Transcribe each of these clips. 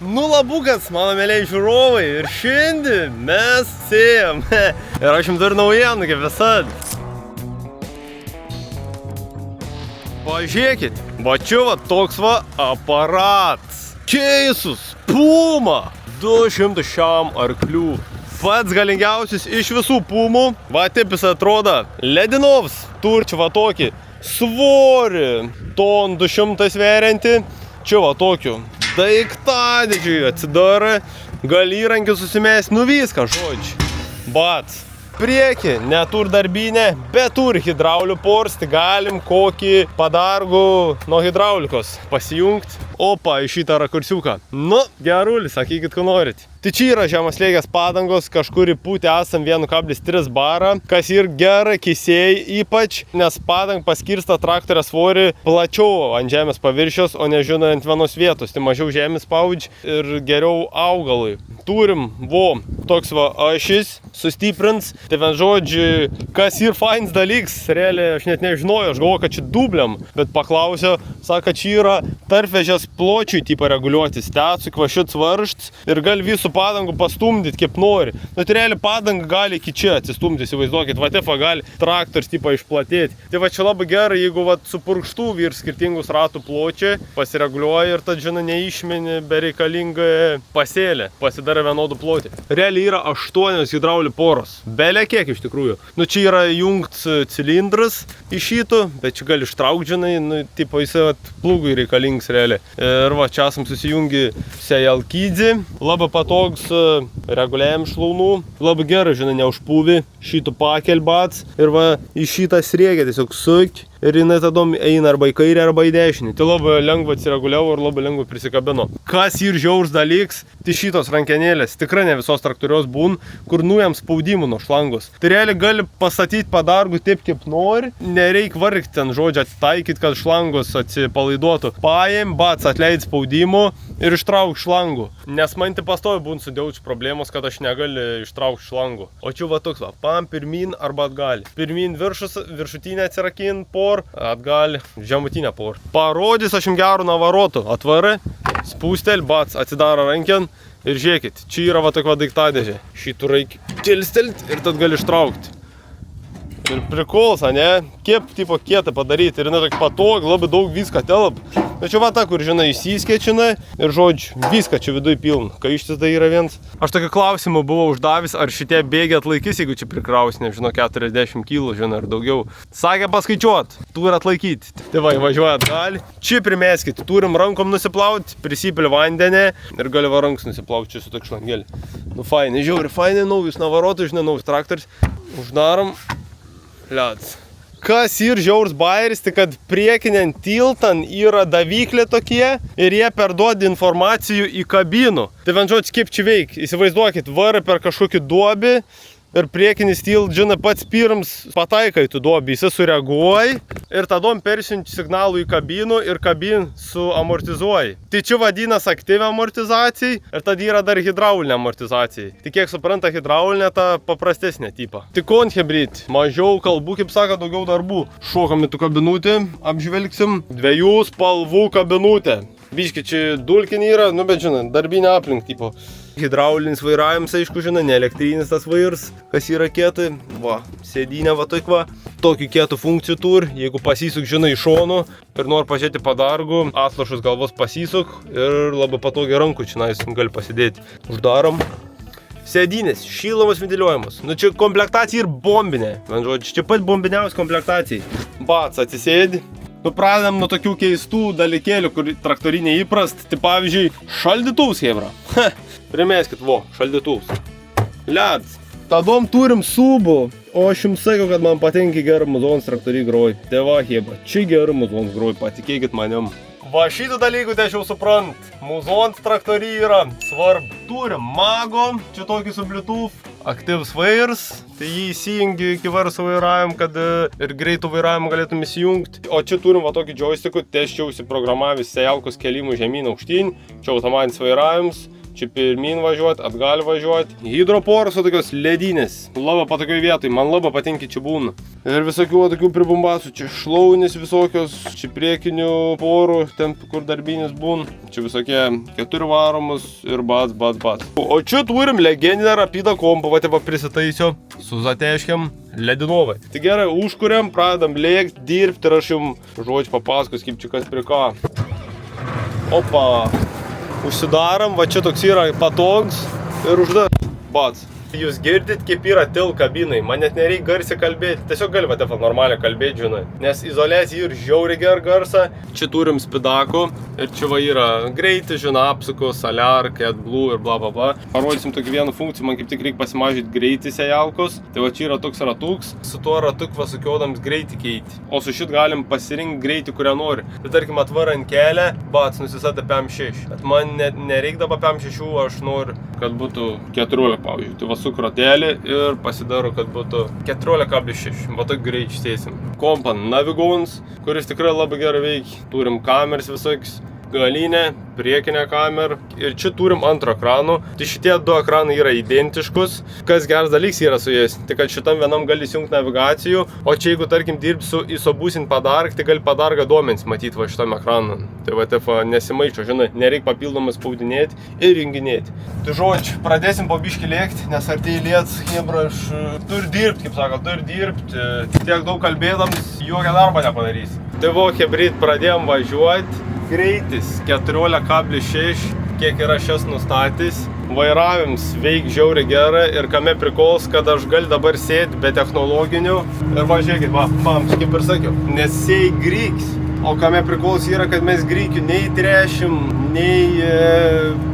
Nu labukas, mano mėliai žiūrovai, ir šiandien mes sėjam. Ir aš jums dar naujienų, kaip visad. Pažiūrėkit, va čia va toks va aparats. Keisus, Puma, 200 šiam arklių. Pats galingiausias iš visų Pumų. Va taip jis atrodo. Ledinovs, turčių va tokį. Svorį, ton 200 sverianti. Čia va tokiu. Daiktadėdžiui atsidara, gali įrankį susimest, nu viską, žodžiu. Bats. Priekį, netur darbinę, bet turi hidraulių porstį, galim kokį padargų nuo hidraulikos pasijungti. Opa, į šitą rakursiuką. Nu, gerulis, sakykit, ko norit. Tai čia yra žemaslėgės padangos, kažkur įpūtę esam 1,3 barą, kas ir gerai kisėjai ypač, nes padang paskirsta traktorio svorį plačiau ant žemės paviršios, o nežino ant vienos vietos, tai mažiau žemės spaudžia ir geriau augalui. Turim, toks va ašis, sustiprins, tai vien žodžiu, kas ir fains dalyks, realiai aš net nežinojau, aš galvoju, kad čia dubliam, bet paklausiau, sako, čia yra tarpvežės pločiui tipo reguliuotis, tecui kvašit svaršts ir gali visų padangų pastumdyti kaip nori. Nu, tai realiai padanga gali iki čia atsistumdyti, įsivaizduokit, va tefa gali traktors tipo išplatėti. Tai va čia labai gerai, jeigu va su purkštuvu ir skirtingus ratų pločiai pasireguliuoja ir tad, žinai, neišmeni bereikalingą pasėlę, pasidara vienodų plotį. Realiai yra 8 hidraulių poros, belė kiek iš tikrųjų. Nu, čia yra jungts cilindras iš šitų, bet čia gali ištraukti, žinai, nu, tipo jisai plūgui reikalingas realiai. Ir va, čia esam susijungi sejalkydį, labai patogs reguliavim šlaunų, labai gerai, žinai, neužpūvi, šitų pakelbats ir va, į šitą sriegę tiesiog suk ir jinai tada eina arba į kairę, arba į dešinį. Tai labai lengva atsireguliavo ir labai lengva prisikabino. Kas ir žiaurs dalyks, tai šitos rankenėlės, tikrai ne visos traktorios būn, kur nuėjam spaudimų nuo šlangos. Tai realiai gali pastatyti padargų taip, kaip nori, nereik vargti ten žodžią atitaikyti, kad šlangos atsipalaiduotų. Paėm, bats, atleid spaudimų ir ištrauk šlangų. Nes man tai pastovi būn sudėjaučių problemos, kad aš negali ištraukti šlangų. O čia va toks va, pam pirmin arba atgal. Pirmin viršutinę atsirakin por, atgal žemutinę por. Parodys aš jums gerų navarotų. Atvarai, spūstel, bats, atsidaro ranken ir žiūrėkit, čia yra va tokia daiktadėžė. Šitų reikia tilstelt ir tad gali ištraukti. Ir prikols, ne? Kaip tipo kietą padaryti ir jinai tokia patog, labai daug viską telp. Tačiau va ta, kur, žinai, įsiskečina ir žodžiu, viską čia viduj pilna. Kai ištis tai yra viens. Aš tokį klausimą buvau uždavęs, ar šitie bėgiai atlaikys, jeigu čia prikraus, nežinau, 40 kg, žinai, ar daugiau. Sakė paskaičiuot, turi atlaikyti. Tai va, važiuoja atgal. Čia primeskit, turim rankom nusiplauti, prisipili vandenį ir gali va ranks nusiplauti čia su tokia šlangelė. Nu, fainai, žiauri, fainai, naujus navarotus, žinai, naujus traktors. Uždarom. Liads. Kas ir žiaurs bairis, tai kad priekinian tiltan yra davyklė tokie ir jie perduoda informacijų į kabinų. Tai vien žodžiu, kaip čia veik, įsivaizduokit, varai per kažkokį duobį ir priekinis tilt, žinai, pats pirms pataikai tu duobį, jis sureaguoja ir tadom persiunti signalų į kabinų ir kabin suamortizuoja. Tai čia vadinas aktyvia amortizacija ir tad yra dar hidraulinė amortizacija. Tai kiek supranta hidraulinė, ta paprastesnė tipa. Tai konhibrid, mažiau kalbų, kaip sako, daugiau darbų. Šokam į tų kabinutę, apžvelgsim 2 spalvų kabinutę. Biški čia dulkinė yra, nu bet žinai, darbinė aplink tipo. Hidraulinis vairavimas, aišku, žinai, ne elektrinis tas vairs, kas yra kietai. Va, sėdynė va toik va. Tokių kietų funkcijų turi, jeigu pasisuk, žinai, iš šono ir nori pažiūrėti padargų, atlošus galvos pasisuk ir labai patogiai rankų čia gali pasidėti. Uždarom. Sėdynės, šildomos, ventiliuojamos. Nu čia komplektacija ir bombinė. Man žodžiu, čia pat bombiniausia komplektacija. Bats, atsisėdi. Nu, pradedam nuo tokių keistų dalykėlių, kur traktorinė įprast. Tai pavyzdžiui, šaldytuvs, hebra. Primeskit, šaldytuvs. Liads. Tadom turim subų. O aš jums sakiau, kad man patinka gerai muzons traktoriai groj. Tai va, hebra, čia gerai muzons groj, patikėkit manim. Va šitų dalykų tai aš jau suprant. Muzons traktoriai yra svarbu. Turim mago, čia tokį su Bluetooth. Aktyvus vairs, tai jį įsijungi iki varso vairavim, kad ir greitų vairavimą galėtum įsijungti. O čia turim va tokį joystickų, tai aš čia užsiprogramavęs sejalkos kelimų žemyn aukštyn, čia automatinis vairavimas, čia pirmin važiuoti, atgal važiuoti. Hidroporos tokios ledinės, labai patokioj vietoj, man labai patinka čia būna. Ir visokių tokių pribumbasų, čia šlaunis visokios, čia priekinių porų, ten kur darbinis būna. Čia visokie 4 varomus ir bats. O čia turim legendinę rapidą kompą, va prisitaisiu su zateškiam ledinovai. Tai gerai, užkuriam, pradedam lėkti, dirbti ir aš jums žodžiu papasakos, kaip čia kas prie ką. Opa, užsidaram, va čia toks yra patogs ir uždaram, bats. Jūs girdit, kaip yra til kabinai, man net nereikia garsiai kalbėti, tiesiog gali va taip normaliai kalbėti, žinai. Nes izoliacija ir žiauriai ger garsą, čia turim spidakų ir čia va yra greitis, žinai, apsukos, aliar, AdBlue ir bla bla bla. Parodysim tokį vieną funkciją, man kaip tik reikia pasimažinti greitį sejalkos, tai va čia yra toks ratuks, su tuo ratuk va sukiodams greitį keiti. O su šit galim pasirinkti greitį, kurią nori. Tai tarkim atvarant kelią, bats, nusisata PM6. Bet man nereikdavo PM6, aš noriu, kad būtų 14, pavyzdžiui. Tai va sukratelį ir pasidaro, kad būtų 14,6. Va tokį greitį sėsim. Kompan Navigons, kuris tikrai labai gerai veikia. Turim kameras visokius, galinę, priekinę kamerą ir čia turim antrą ekranų. Tai šitie du ekranai yra identiškus. Kas geras dalykas yra su jais, tai kad šitam vienam gali įsijungti navigacijų, o čia jeigu tarkim dirbti su ISOBUSIN padarg, tai gali padargą duomenis matyti va šitam ekraną. Tai va taip nesimaišo, žinai, nereikia papildomai spaudinėti ir junginėti. Tai žodžiu, pradėsim po biškį lėkti, nes artėja lietus, hebra, aš turiu dirbti, kaip sako, turiu dirbti. Tiek daug kalbėdams, jokią darbą nepadarysi. Tai va, hebrit, pradėjom važiuoti. Greitis 14,6, kiek yra šias nustatys. Vairavims veik žiauriai gerai ir kame prikols, kad aš galiu dabar sėti be technologinių. Ir va, žiūrėkit, va, kaip ir sakiau, nesėj gryks. O kame prikols yra, kad mes grykių nei trešim, nei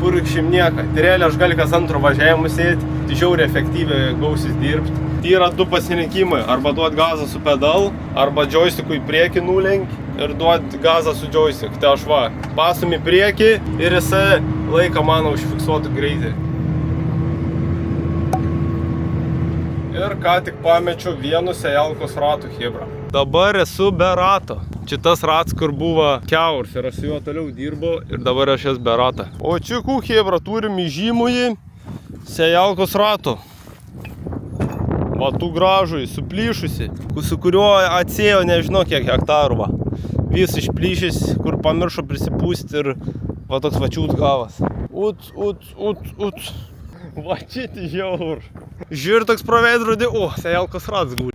purkšim nieką. Tai realiai aš galiu kas antro važiavimų sėti, tai žiauriai efektyviai gausis dirbti. Tai yra du pasirinkimai, arba duot gazą su pedal, arba joystickų į priekį nulenk ir duot gazą su joystick. Tai aš va, pasum į priekį ir jisai laiką mano užfiksuotų greitį. Ir ką tik pamečiau vienu sejalkos ratų hebra. Dabar esu be rato. Čia tas rats, kur buvo kiaurs ir aš su juo toliau dirbu ir dabar aš esu be ratą. O čia hebra turim įžymųjį sejalkos ratų. Va, tų gražui, suplyšusi, su kuriuo atsėjo nežinau kiek hektarų va. Vis išplyšęs, kur pamiršo prisipūsti ir va toks vačiūt gavas. Ut. Va, čia žiaur. Žiūri toks pro veidrodį, o, sejalkos rats guli.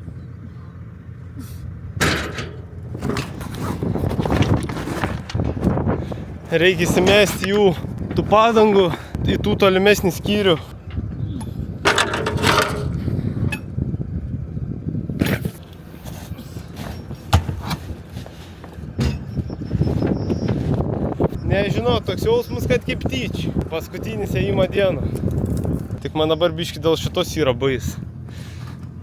Reikia įsimesti jų tų padangų į tų tolimesnį skyrių. Nežinau, toks jausmas, kad kaip tyčia. Paskutinis ėjimo diena. Tik man dabar biški dėl šitos yra bais.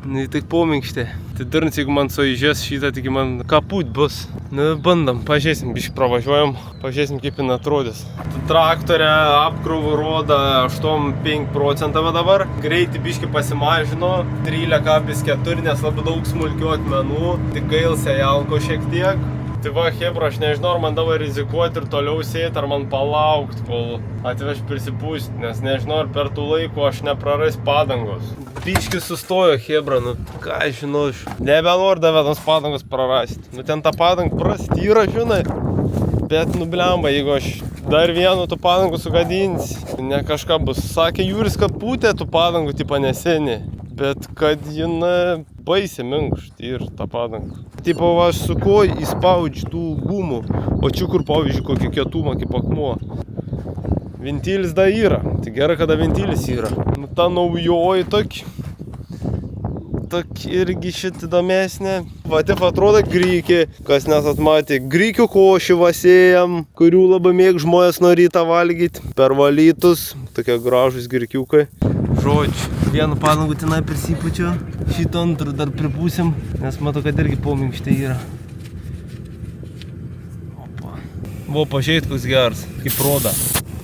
Nu, tik pominkštė. Tai durns, jeigu man suižės šitą, tik man kaput bus. Nu, bandam, pažiūrėsim, biški pravažiuojam. Pažiūrėsim, kaip jin atrodys. Traktorė apkrovų rodo 8,5% dabar. Greitį biški pasimažino. 13,4, nes labai daug smulkių akmenų. Tik gail sejalko šiek tiek. Tai va, hebra, aš nežinau, ar man dabar rizikuoti ir toliau sėti, ar man palaukti, kol atveš prisipūsti, nes nežinau, ar per tų laikų aš neprarais padangos. Biški sustojo, hebra, nu ką aš žinau, nebenoriu davėtos padangos prarasti. Nu ten tą padangą prastyra, žinai, bet nu blemba, jeigu aš dar vienu tų padangų sugadinsi, ne kažką bus. Sakė Jūris, kad pūtė tų padangų tipo neseni, bet kad jinai baisiai minkšti ir tą padangą. Tipo, aš su ko įspaudžiu tų gumų, o čia kur, pavyzdžiui, kokį kietumą kaip akmuo. Ventilis da yra, tai gerai, kada ventilis yra. Nu, ta naujoji tokia irgi šitą įdomesnė. Va, taip atrodo grykė, kas nesat matė. Grykių košį vasėjam, kurių labai mėg žmonės nuo rytą valgyti. Pervalytus, tokie gražūs grykiukai. Žodžiu, vienu padangų tenai prisipučiu, šitą antrą dar pripūsim, nes matau, kad irgi pominkštė yra. Opa. Buvo pažiūrėt, koks geras, kaip roda.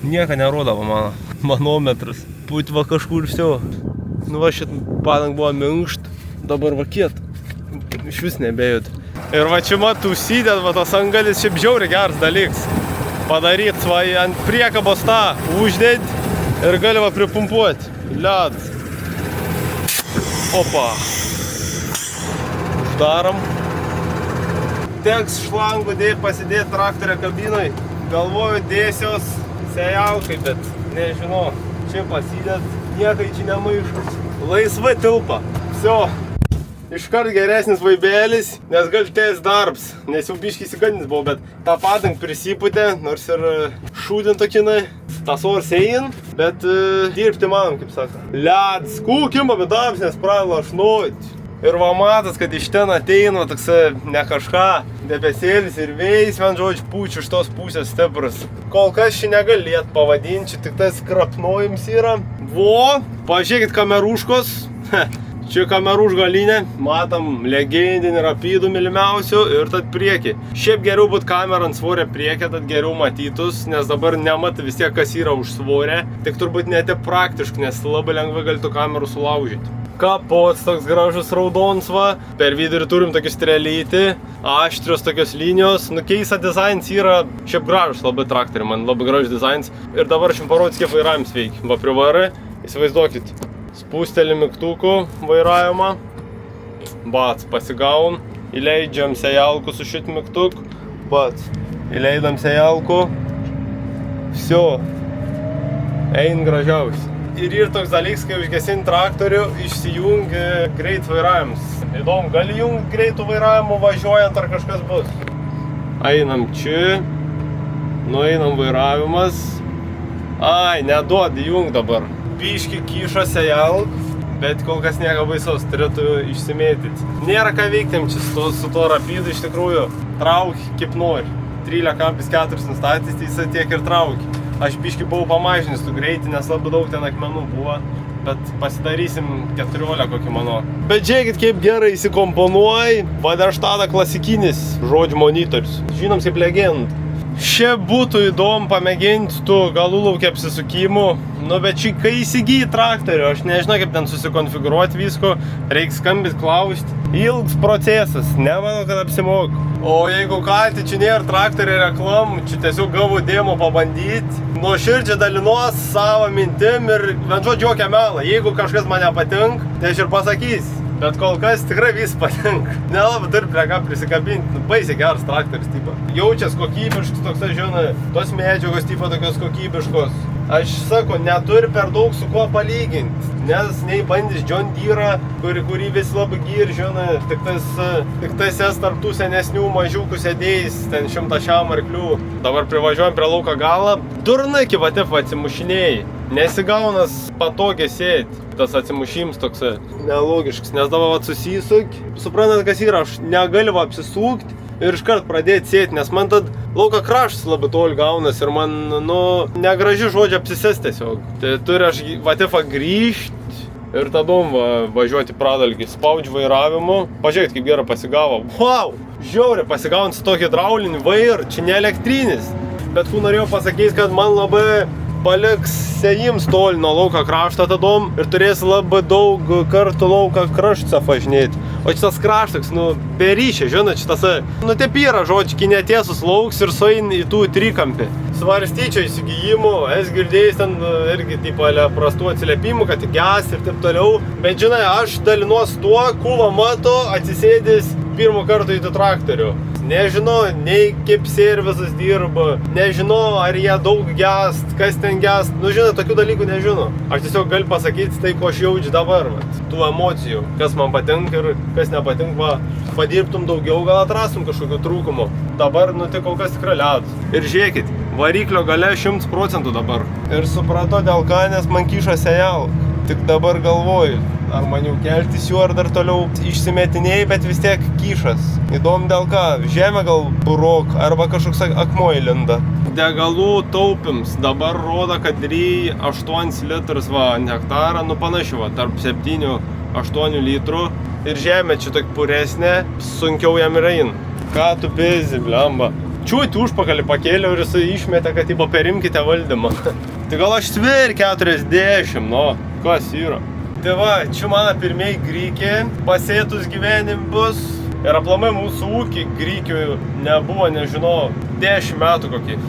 Nieka nerodavo mano manometras. Pūt va kažkur vsio. Nu va, šitą padangą buvo minkšt, dabar va kiet. Iš vis nebejūt. Ir va čia matų užsidėt, va tas angalis šiaip žiauriai geras dalyks. Padaryt, va ant priekabos tą uždėt. Ir gali va pripumpuoti. Ledas. Opa. Uždarom. Teks šlangų pasidėti traktorio kabinoj. Galvoju dėsios sejalkai, bet nežinau. Čia pasidėt, niekai čia nemaišo. Laisvai tilpa. Vsio. Iškart geresnis vaibėlis, nes gal tęs darbs. Nes jau biškį įsigandins buvo, bet tą padang prisiputė, nors ir šūdintokinai. Tas ors ein, bet dirbti manom, kaip sako. Ledas, kūkimba, bet darbs, nes pradėjo lašnuoti. Ir va matas, kad iš ten ateina toks ne kažką, debesėlis ir vėjas, vien žodžiu, pučiu iš tos pusės stiprus. Kol kas šį negalėt pavadinti, tik tas krapnojims yra. Vo, pažiūrėkit kameruškos. Čia kamerų galinė, matom legendinį rapidų mylimiausių ir tad priekį. Šiaip geriau būt kamera ant svorę priekį, tad geriau matytus, nes dabar nemat vis tiek kas yra už svorę. Tik turbūt net praktiškai, nes labai lengvai gali tų kamerų sulaužyti. Kapots toks gražus raudons va, per vidurį turim tokį strelytį, aštrios tokios linijos. Nu, keista dizains yra, šiaip gražus labai traktoriai, man labai gražus dizains. Ir dabar aš jums parodys, kaip vairavimas veikia. Va privarai, įsivaizduokit. Spūstelį mygtukų vairavimą, bats, pasigaun, įleidžiam sejalku su šit mygtuku, bats, įleidam sejalku, vsio, ein gražiausiai. Ir yra toks dalyks, kai užgesinti traktorių, išsijungi greit vairavimus. Įdomu, gali jungti greitų vairavimų važiuojant ar kažkas bus. Einam čia, nueinam vairavimas, ai, neduodi jung dabar. Biški kyšo sejalk, bet kol kas nieko baisaus, turėtų išsimėtyti. Nėra ką veikti su tuo rapidu, iš tikrųjų, trauki kaip nori. 13,4 nustatys, tai jisai tiek ir trauki. Aš biški buvau pamažinis tų greitį, nes labai daug ten akmenų buvo, bet pasidarysim 14 kokį mano. Bet žiūrėkit, kaip gerai įsikomponuoji, Vaderštada klasikinis žodžių monitorius. Žinom kaip legenda. Šiaip būtų įdomu pamėginti tų galų laukia apsisukimų, nu bet šį kai įsigyji traktorių, aš nežinau kaip ten susikonfigūruoti visko, reikia skambit klausti. Ilgs procesas, nemanau, kad apsimok. O jeigu ką, tai čia nėra traktorių reklamų, čia tiesiog gavau demo pabandyti. Nuoširdžiai dalinuos savo mintim ir vien žodžiu jokia melą. Jeigu kažkas man nepatink, tai aš ir pasakysiu. Bet kol kas tikrai vis patinka. Nelabai turi prie ką prisikabinti. Baisiai geras traktorius tipo. Jaučias kokybiškas toks, žinai, tos medžiagos tipo tokios kokybiškos. Aš sakau, neturi per daug su kuo palyginti. Nes nei bandys John Deere, kurį vis labai gyri, žinai, tik tais tarp tų senesnių mažiukų sėdėjais, ten 100 šiam arklių. Dabar privažiuojam prie lauko galą. Durnai kivatip atsimušinėjai. Nesigaunas patogiai sėti. Tas atsimušims toks nelogiškas, nes dabar susisuk, suprantat kas yra, aš negaliu apsisukti ir iškart pradėti sėti, nes man tad lauko kraštas labai toli gaunas ir man, nu, negraži žodžia apsisės tiesiog. Tai turi aš vatifą grįžti ir tadom važiuoti pradalgį, spaudžiu vairavimu. Pažiūrėkit, kaip gerai pasigavo. Wow! Žiauriai pasigaunant su tokį hidraulinį vairą, čia ne elektrinis. Bet norėjau pasakyti, kad man labai paliks sėjims toli nuo lauko krašto tadom ir turės labai daug kartų lauko kraštą važinėti. O šitas kraštas, nu, beryšė, žinot, šitas, nu, taip yra, žodžiu, kai netiesus lauks ir suein į tų trikampį. Svarstyčiau įsigijimų, esi girdėjęs ten irgi, tipo, prastų atsiliepimų, kad ges ir taip toliau. Bet, žinai, aš dalinuos tuo, kuo mato atsisėdęs pirmą kartą į tų traktorių. Nežinau, nei kaip servisas dirba, nežinau, ar jie daug gest, kas ten gest, nu žinai, tokių dalykų nežinau. Aš tiesiog galiu pasakyti tai, ko aš jaučiu dabar, tų emocijų, kas man patinka ir kas nepatinka, padirbtum daugiau, gal atrastum kažkokių trūkumų. Dabar, nu tai kol kas tikrai ledus. Ir žiūrėkit, variklio gale 100% dabar. Ir supratau dėl ką, nes man kyšo sejalk. Tik dabar galvoju, ar man jau keltis jų, ar dar toliau išsimetinėjai, bet vis tiek kyšas. Įdomu dėl ką, žemė gal burok, arba kažkoks akmuo įlinda. Degalų taupims dabar rodo, kad 8 litrus ant hektarą, nu panašiai, tarp 7-8 litrų. Ir žemė čia tokia puresnė, sunkiau jam yra in. Ką tu pėzi, blemba? Čiūti užpakalį pakėliau ir jisai išmetė, kad tipo perimkite valdymą. Tai gal aš sveri 40, nu, kas yra? Tai va, čia mano pirmieji grykiai, pasėtus gyvenim bus. Ir aplamai mūsų ūkį grykių nebuvo, nežinau, 10 metų kokį.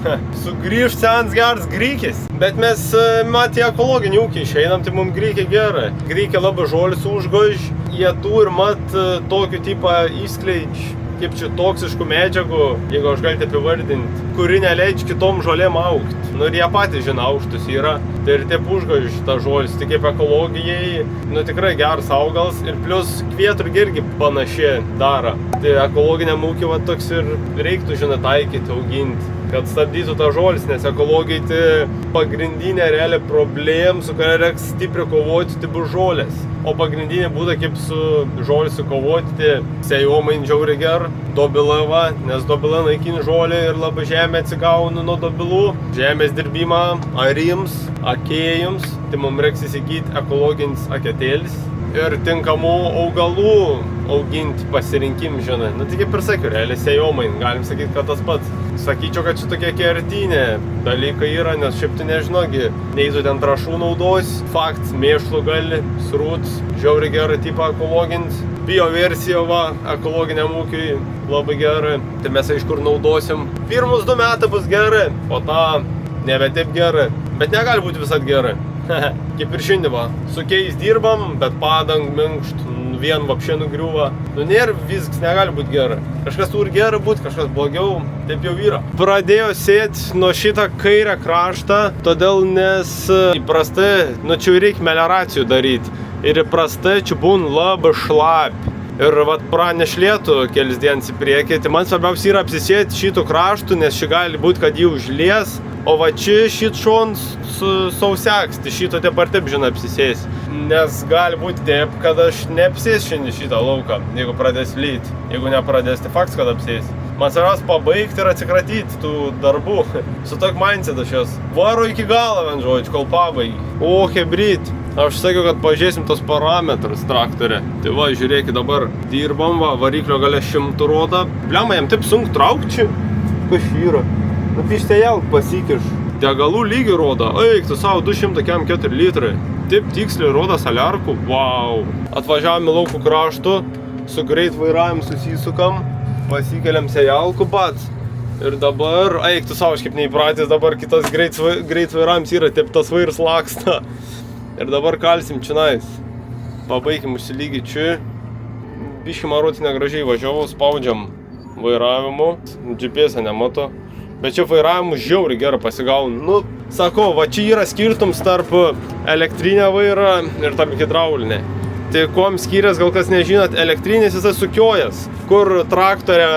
Sugrįžt senas geras grykis. Bet mes matė ekologinį ūkį išeinam, tai mums grykė gerai. Grykė labai žolis užgož, jie turi mat tokį tipą įskleidž, kaip čia toksiškų medžiagų, jeigu aš galite apivardinti, kuri neleidž kitom žolėm augt. Nu ir jie patys žino aukštus yra. Tai ir taip užgož tą žolis, tai kaip ekologijai, nu tikrai geras augalas ir plus kvieturgi irgi panašiai daro. Tai ekologiniam ūkiui va toks ir reiktų, žinot, taikyti, auginti, kad stabdytų tą žolis, nes ekologijai tai pagrindinė realiai problema, su kuria reiks stipriai kovoti, tai bus žolės. O pagrindinė būda, kaip su žolį sukovoti, tai sėjomai žiauriai ger, dobilava, nes dobila naikini žolį ir labai žemė atsigauna nuo dobilų. Žemės dirbimą arims, akėjams, tai mums reiks įsigyti ekologinis aketėlis ir tinkamų augalų auginti pasirinkim, žinai. Nu, tai kaip ir sakiau, realiai sėjomai, galim sakyti, kad tas pats. Sakyčiau, kad šitokie kertinė dalykai yra, nes šiaip tu nežinogi, nei tu ten trąšų naudos, fakts, mėšlų gali, srūts, žiauriai gerai tipą ekologins. Bio versija va, ekologiniam ūkiui labai gerai, tai mes aišku naudosim. Pirmus 2 metai bus gerai, po to nebe taip gerai, bet negali būti visat gerai. Kaip ir šiandien va, su keis dirbam, bet padang minkšt, vien vapšė nugriuva. Nu nėra, viskas negali būti gerai. Kažkas turi gerai būti, kažkas blogiau, taip jau yra. Pradėjo sėti nuo šitą kairę kraštą, todėl nes įprastai, nu čia reikia melioracijų daryti. Ir įprastai čia būn labai šlapi. Ir vat praneš lietų kelis dienas į priekį, tai man svarbiausia yra apsisėti šitų kraštų, nes čia gali būti, kad jį užlies, o va čia šit šons sausiaks, tai šito taip ar taip, žinai, apsisės. Nes gali būti taip, kad aš neapsės šiandien šitą lauką, jeigu pradės lyti. Jeigu nepradės, tai faktas, kad apsės. Man svarbiausia pabaigti ir atsikratyti tų darbų. Su tok mindset aš jos varo iki galo, vien žodžiu, kol pabaigi. O, hebryt. Aš sakiau, kad pažiūrėsim tos parametrus traktorė. Tai va, žiūrėkit, dabar dirbam, va, variklio galia 100 roda. Bliama, jam taip sunku traukti čia. Kas yra? Nu, pištėjau, pasikiš. Degalų lygį roda. Eik, tu savo 204 litrai. Taip tiksliai roda saliarkų. Wow. Atvažiavome laukų kraštų, su greit vairavimu susisukam, pasikeliam sejalkų pats. Ir dabar, eik, tu savo, aš kaip neįpratęs, dabar kitas greit vairavimas yra, taip tas vairas laksta. Ir dabar kalsim čionais. Pabaigim užsilygį čia. Biškį maroti negražiai važiavau, spaudžiam vairavimu. GPS-ą nemato. Bet čia vairavimu žiauriai gerai pasigaunu. Nu, sakau, va čia yra skirtums tarp elektrinę vairą ir tarp hidraulinę. Tai kuom skirias, gal kas nežinot, elektrinis jisai sukiojas. Kur traktorė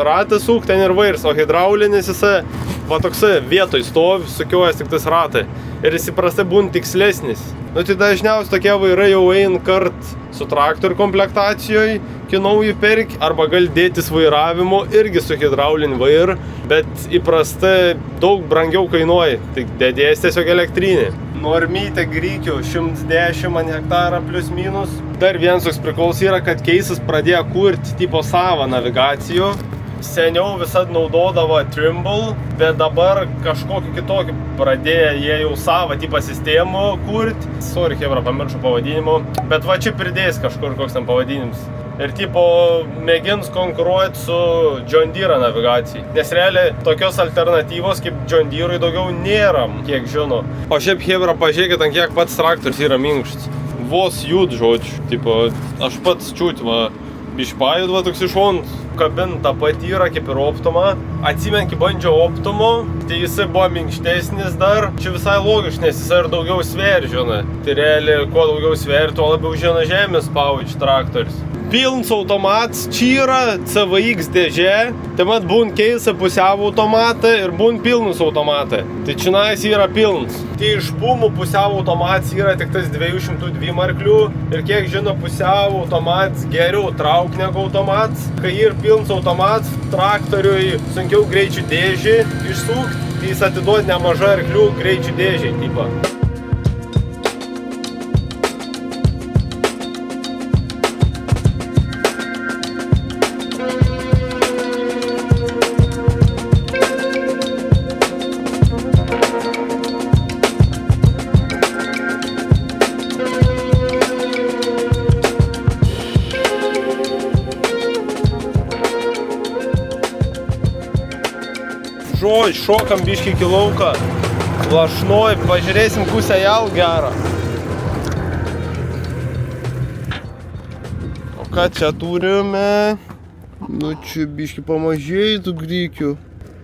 ratas suk, ten ir vairs, o hidraulinis jisai va toksai vietoj stovi, sukiojas tik tais ratai. Ir jis įprastai būna tikslesnis. Nu tai dažniausiai tokie vairai jau eina kart su traktorių komplektacijoje, kai naują perk, arba gali dėtis vairavimu irgi su hidrauliniu vairu, bet įprastai daug brangiau kainuoja, tik dėdės tiesiog elektrinį. Normytė grykių 110 ant hektarą plius minus. Dar vienas toks priklausys yra, kad keisas pradėjo kurti tipo savo navigacijų. Seniau visad naudodavo Trimble, bet dabar kažkokį kitokį pradėjo jie jau savo tipą sistemų kurti. Sorry, hebra, pamiršau pavadinimo, bet va čia pridės kažkur koks ten pavadinimas. Ir tipo mėgins konkuruoti su John Deere navigacijai. Nes realiai tokios alternatyvos kaip John Deere'ui daugiau nėra, kiek žino. O šiaip hebra, pažiūrėkit, ant kiek pats traktorius yra minkštas. Vos jud, žodžiu, tipo, aš pats čiūt, va, bišpajud, va, toks iš šont. Kabinta pati yra kaip ir Optima. Atsimen, kai bandžiau Optimo, tai jisai buvo minkštesnis dar. Čia visai logiškai, nes jisai ir daugiau sver, žinai. Tai realiai, kuo daugiau sver, tuo labiau žino žemės spaudžia traktorius. Pilns automats, čia yra CVX dėžė, tai mat būn keisa pusiau automatą ir būn pilnus automatą. Tai čionais yra pilns. Tai iš Pumų pusiau automats yra tik tas 202 arklių ir kiek žino pusiau automats geriau trauk negu automats. Kai ir pilns automats, traktoriui sunkiau greičių dėžį išsukti, tai jis atiduot nemažai arklių greičių dėžiai tipą. Žodžiu, šokam biškį iki lauką. Lašnoj, pažiūrėsim pusę jau gerą. O ką čia turime? Nu čia biškį pamažėjai tų grikių.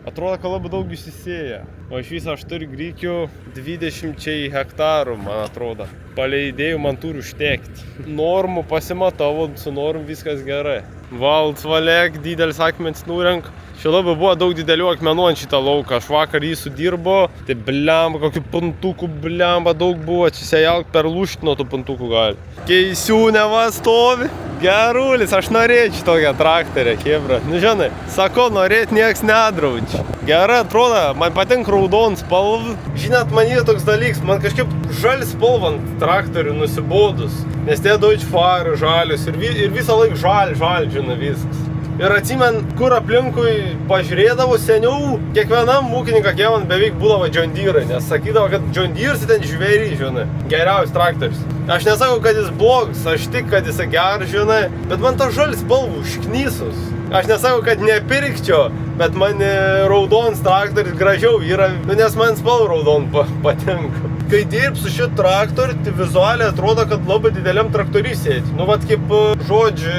Atrodo, kad labai daug įsisėja. O iš viso aš turiu grikių 20 hektarų, man atrodo. Palei idėjų man turi užtekti. Normų pasimatau, su norm viskas gerai. Valts valek, didelis akmens nurenk. Čia labai buvo daug didelių akmenų ant šitą lauką. Aš vakar jį sudirbo, tai blemba, kokių puntukų blemba daug buvo. Čia sejalk per lūštino tų puntukų gali. Keisiūneva stovi. Gerulis, aš norėčiau tokią traktorę, kebra. Nu žinai, sako, norėt nieks nedraudžia. Gerai atrodo, man patinka raudon spalva. Žinot, man yra toks dalyks, man kažkaip žali spalva ant traktorių nusibodus. Nes tie Deutsche Fahrer žalius ir visą laiką žali, žinai, viskas. Ir atsimen, kur aplinkui pažiūrėdavau seniau, kiekvienam ūkininką man beveik būdavo John Deere, nes sakydavo, kad John Deere ten žvėrį, žinai, geriausias traktorius. Aš nesakau, kad jis blogas, aš tik, kad jis geras, žinai, bet man to žalis spalvų užknysus. Aš nesakau, kad nepirkčiau, bet man raudonas traktorius gražiau yra, nes man spalva raudon patinka. Kai dirbsiu šitą traktorių, tai vizualiai atrodo, kad labai dideliam traktoriui sėdi. Nu, vat kaip, žodžiu,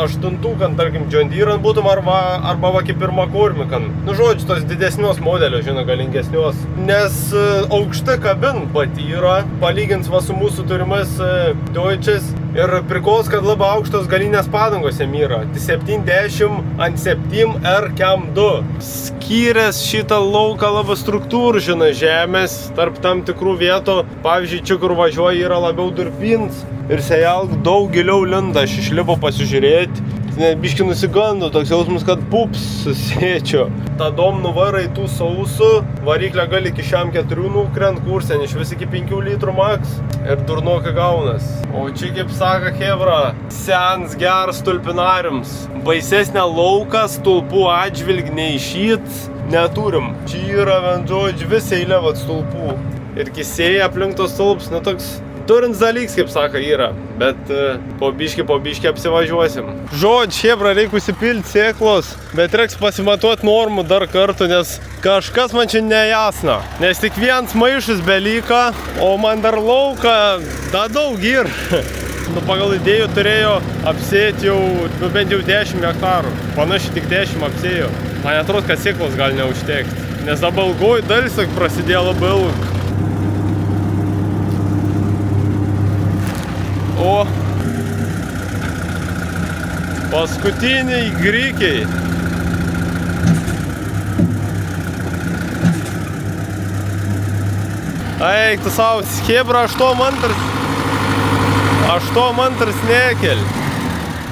aštuntukan, tarkim, John Deere būtum arba va kaip pirma kormikan. Nu, žodžiu, tos didesnios modelio, žinai, galingesnios. Nes aukšta kabin pati yra, palygins va su mūsų turimais Deutsches. Ir prikols, kad labai aukštos galinės padangos jam yra. Tai 70 ant 7 R2. Skyręs šitą lauką labai struktūrų, žinai, žemės tarp tam tikrų vietų. Pavyzdžiui, čia kur važiuoja yra labiau durpins. Ir sejalk daug giliau linda, aš išlipo pasižiūrėti. Net biškį nusigando, toks jausmas, kad pups susėčio. Ta dom nuvarai tų sausų, variklę gali iki šiam 4 nukrent kursen, iš vis iki 5 litrų max. Ir durnokai gaunas. O čia, kaip saka Hebra, sens geras stulpinariums. Baisesnė lauką stulpų atžvilg neišyt neturim. Čia yra, žodžiu, visą eilę vat stulpų. Ir kisėja aplink tos stulps, nu toks turins dalyks, kaip saka, yra. Bet po biškį apsivažiuosim. Žodžiu, Hebra, reikia užsipilti sėklos, bet reiks pasimatuoti normų dar kartą, nes kažkas man čia nejasna. Nes tik vienas maišas belyka, o man dar lauką daug yra. Nu, pagal idėjų turėjo apsėti jau, bent jau 10 hektarų. Panašiai tik 10 apsėjo. Man atrodo, kad sėklos gali neužtekti. Nes dabar ilgoji dalis prasidėjo labai ilg. O paskutiniai grikiai. Eik, tu savo, Hebra, 8 antras nekel.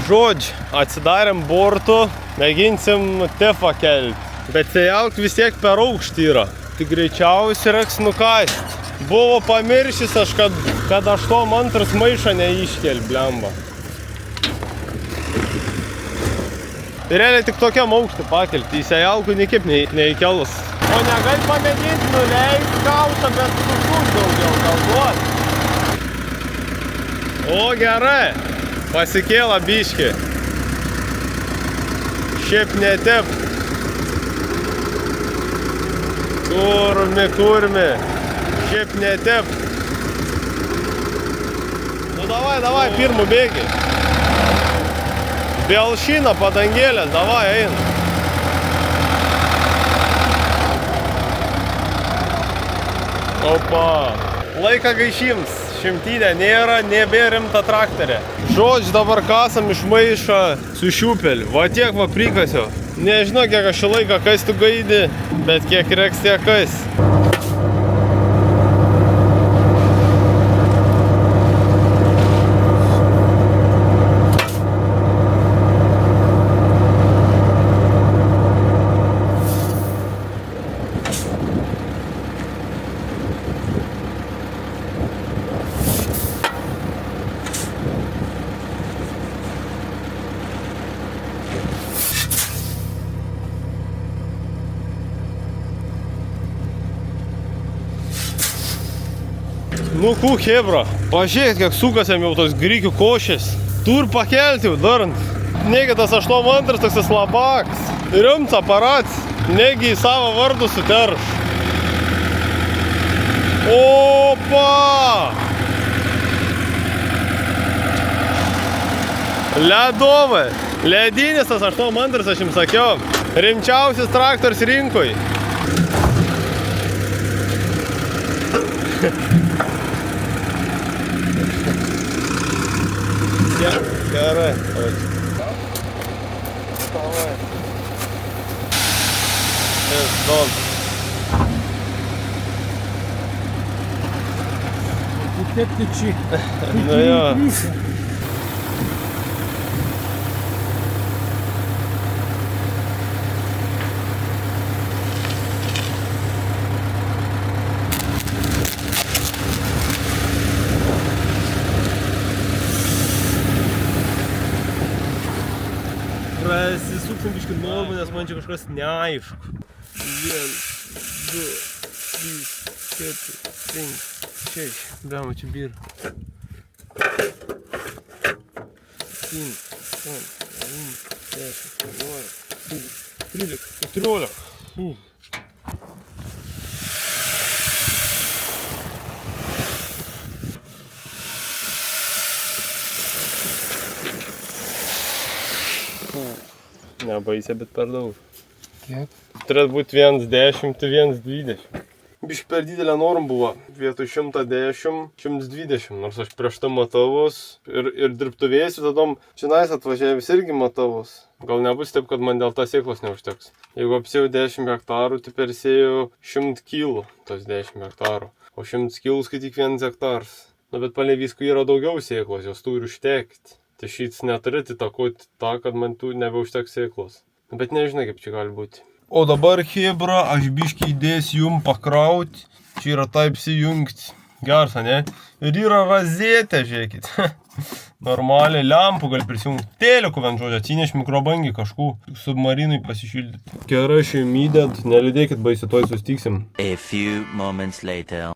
Žodžiu, atsidarėm bortų, mėginsim tefą kelti. Bet sejalk vis tiek per aukštį yra. Tai greičiausiai reiks nukasti. Buvo pamiršęs aš, kad 8 antras maišą neiškel, blemba. Tai realiai tik tokiam aukštį pakelti, į sejalkų niekaip neįkelus. O negali pamėginti nuleisti kautą, bet sukus daugiau galvot. O gerai, pasikėla biškį. Šiaip netep. Kurmi. Šiaip netep. Nu davai, pirmų bėgi. Belšina padangėlės, davai, eina. Opa. Laiką gaišims. Šimtinė nėra, nebėrimta traktorė. Žodžiu, dabar kasam iš maišą su šiupeliu. Va tiek va prikasiau. Nežinau, kiek aš šį laiką kas tu gaidi, bet kiek reiks tiek kas. Nu, Hebra, pažiūrėk, kiek sukasiam jau tos grikių košės. Tur pakelti jau darant. Negi tas 8 antras toks slabaks. Rimts aparats. Negi į savo vardu suterš. Opa! Ledovai. Ledinis tas 82, aš jums sakiau. Rimčiausias traktorius rinkoj. Gerai. Kaip tiči. Nu jo. Prasisuksim biškį normą, nes man čia kažkas neaišku. 1, 2, 3, 4, 5, 6. Bema, čia byra. 7, 8, 9, 10, 11, 13, 14. Nebaisė, bet per daug. Kiek? Turėtų būti 1,10, 1,20. Biškai per didelė norma buvo. Vietoj 110, 120. Nors aš prieš tą matavus ir dirbtuvėsiu tadom čionais atvažiavęs irgi matavus. Gal nebus taip, kad man dėl tą sėklos neužteks. Jeigu apsėjau 10 hektarų, tai persėjau 100 kilų tos 10 hektarų. O 100 kilų skaityk 1 hektaras. Nu, bet palei visko yra daugiau sėklos, jos turi užtekti. Tai šits neturėtų įtakoti tą, kad man tų nebeužteks sėklos. Bet nežinai, kaip čia gali būti. O dabar, hebra, aš biškį įdėsiu jum pakrauti. Čia yra taip įsijungti. Geras, ne? Ir yra razetė, žiūrėkit. Normaliai lempų gali prisijungti. Telikų vien žodžio, atsineš mikrobangį kažkų submarinui pasišildyti. Gerai, aš jum įdėt, neliūdėkit, baisiai toj sustiksim. A few moments later.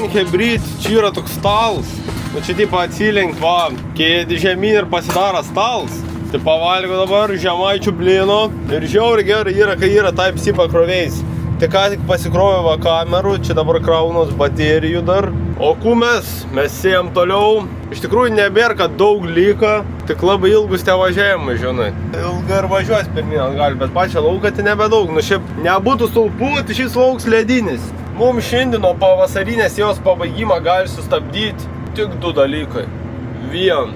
Hebryt, čia yra toks stalas. Nu, čia taip atsilenk, va, kėdi žemyn ir pasidaro stalas. Tai pavalgo dabar žemaičių blino ir žiauri gerai yra, kai yra taip pakroviais. Tai ką tik pasikrovė va kamerų, čia dabar kraunos baterijų dar. O mes sėjam toliau. Iš tikrųjų nebėra, kad daug lyka, tik labai ilgus te važiavimus, žinai. Ilgai ir važiuos pirmyn atgal, bet pačią lauką tai nebedaug. Nu šiaip nebūtų stulpų, tai šis lauks ledinis. Mums šiandien nuo pavasarinės jos pabaigimą gali sustabdyti tik 2 dalykai. 1.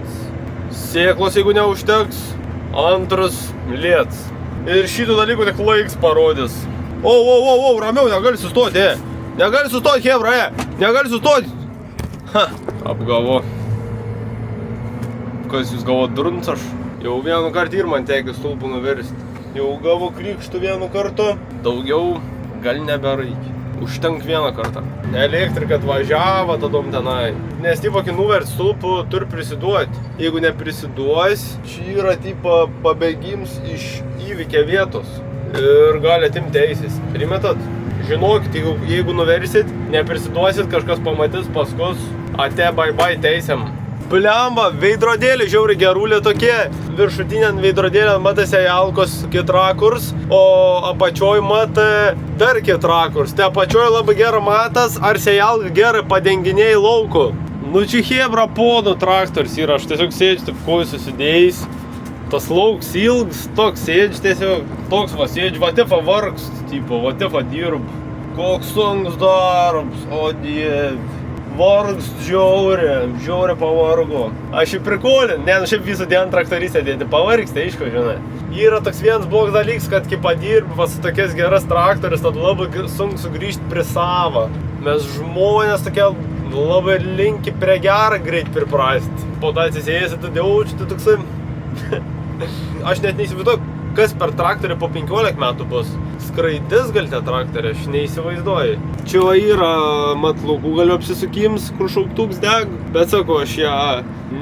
Sėklos, jeigu neužteks. 2. Liets. Ir šitų dalykų tik laiks parodys. O, ramiau, negali sustoti, Negali sustoti, hebra, Negali sustoti. Ha, apgavo. Kas jūs gavo durns aš? Jau vienu kartą ir man teikia stulpų nuversti. Jau gavo krikštų vienu kartu. Daugiau gal nebereikia. Užtenk vieną kartą. Elektrika atvažiavo tadom tenai. Nes tipo, kai nuverti stulpų, turi prisiduoti. Jeigu neprisiduos, čia yra tipo pabėgims iš įvykio vietos. Ir gali atimti teisės. Primetat? Žinokit, jeigu nuversit, neprisiduosit, kažkas pamatys paskus. Ate, bye teisėm. Blemba, veidrodėlį žiauri gerulė tokie. Viršutinė veidrodėlė matasi alkos kitrakurs, o apačioj matai dar kitrakurs. Tai apačioj labai gerai matas, ar sejalka gerai padenginėjai lauku. Nu čia hebra pono traktorius yra, aš tiesiog sėdžiu taip kojų susidėjęs. Tas lauks ilgs, toks sėdžiu tiesiog, toks va sėdžiu, va tifa vargst, tipo, va tifa dirb. Koks sunks darbs, o dieve. Vargst žiauri pavargo. Aš jį prikolin, ne, nu šiaip visą dieną traktoristę dėti, pavargst, aišku, žinai. Yra toks vienas blogas dalykas, kad kai padirbi pas tokias geras traktorius, tad labai sunku sugrįžti prie savo. Mes žmonės tokie labai linki prie gerą greit priprasti. Po to atsisėjęs, tu dėučiu, tu toksai. Aš net neįsivaizduoju, kas per traktorį po 15 metų bus. Skraidys gal tie traktoriai, aš neįsivaizduoju. Čia yra matlaukų galiu apsisukims, kur šauktuks deg. Bet sakau, aš ją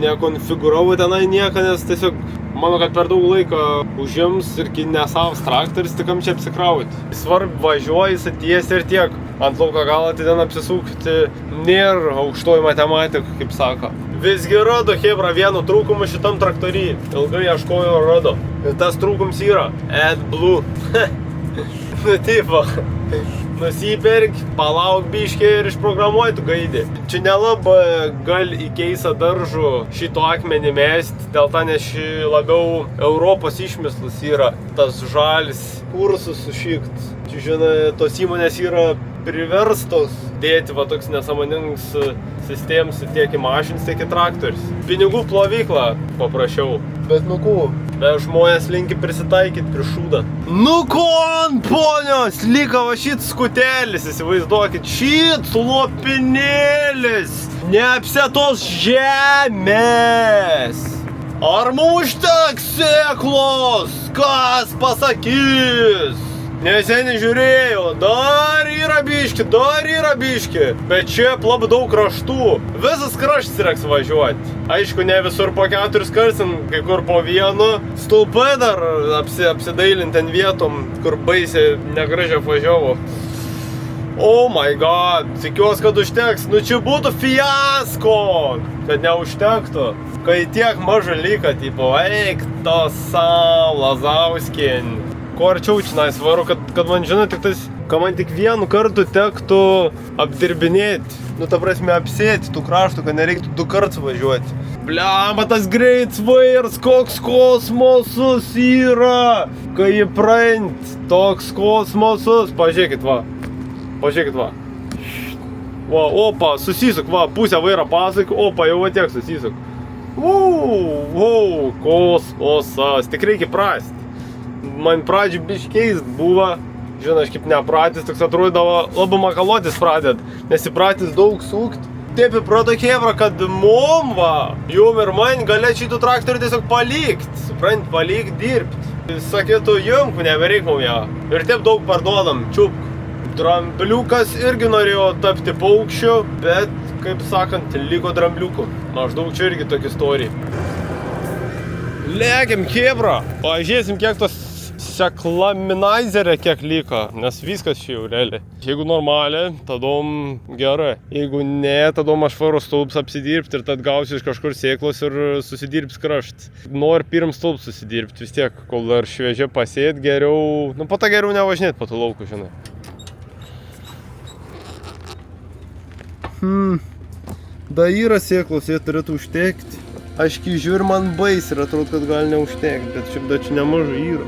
nekonfiguravo tenai nieką, nes tiesiog Manau, kad per daug laiko užims ir nesavas traktorius tikam čia apsikrauti. Svarbu važiuoji, tiesi ir tiek. Ant lauko galą tai ten apsisukti nėra aukštoji matematika, kaip sako. Visgi rado hebra vienu trūkumu šitam traktory. Ilgai ieškojo rado. Ir tas trūkums yra AdBlue. Nu taip va. Nusipirk, palauk biškį ir išprogramuoji tu gaidį. Čia nelabai gal į keisą daržų šito akmenį mest, dėl to nes ši labiau Europos išmislas yra. Tas žalis kursus sušikt. Čia žinai, tos įmonės yra priverstos dėti va toks nesąmoningas sistemas tiek į mašins, tiek į traktorius. Pinigų plovyklą paprašiau. Bet nu ko? Bet žmonės linki prisitaikyti prie šūdą. Nu ko, ponios, liko va šit skutelis, įsivaizduokit, šit lopinėlis, neapsėtos žemės. Ar mums užteks sėklos? Kas pasakys? Neseniai žiūrėjau, dar yra biški, bet čia labai daug kraštų. Visas kraštas reiks važiuoti. Aišku, ne visur po 4 karsim, kai kur po 1. Stulpai dar apsidailinti ant vietom, kur baisiai negražiai važiavo. Oh my god, tikiuosi, kad užteks. Nu čia būtų fiasko, kad neužtektų. Kai tiek maža lyka, tipo, eik to sau, Lazauskienį. Kuo arčiau čia svaru, kad man žinai, kad man tik vienu kartu tektų apdirbinėti. Nu, ta prasme, apsėti tų kraštų, kad nereiktų 2 kartus važiuoti. Bliamba, tas greits vairs, koks kosmosas yra. Kai jį praeint, toks kosmosas. Pažiūrėkit va. Va, opa, susisuk, va, pusę vairą pasak, opa, jau va tiek susisuk. Kosmosas, tik reikia prasti. Man pradžių biškeis buvo, žinai, aš kaip nepratęs, toks atrodavo labai makalotis pradėt, nes įpratęs daug sukt. Taip įprato hebra, kad mum va, jum ir man galėčiau šitų traktorių tiesiog palikt, suprant, palikt dirbt. Sakytų, jum, nebereik mum ją. Ir taip daug parduodam, čiupk. Drambliukas irgi norėjo tapti paukščiu, bet, kaip sakant, liko drambliuku. Maždaug čia irgi tokia istorija. Lėkiam hebra, pažiūrėsim, kiek tos seklaminazerė kiek liko, nes viskas čia jau realiai. Jeigu normaliai, tadom gerai. Jeigu ne, tadom aš varos stulps apsidirbti ir tad gausiu iš kažkur sėklos ir susidirbs kraštas. Noriu pirm stulps susidirbti vis tiek, kol dar šviežia pasėt, geriau, nu po to geriau nevažinėt po tų laukų, žinai. Da yra sėklos, jie turėtų užtekti. Aš kai žiūriu, man baisiai ir atrodo, kad gali neužtekti, bet šiaip da čia nemažai yra.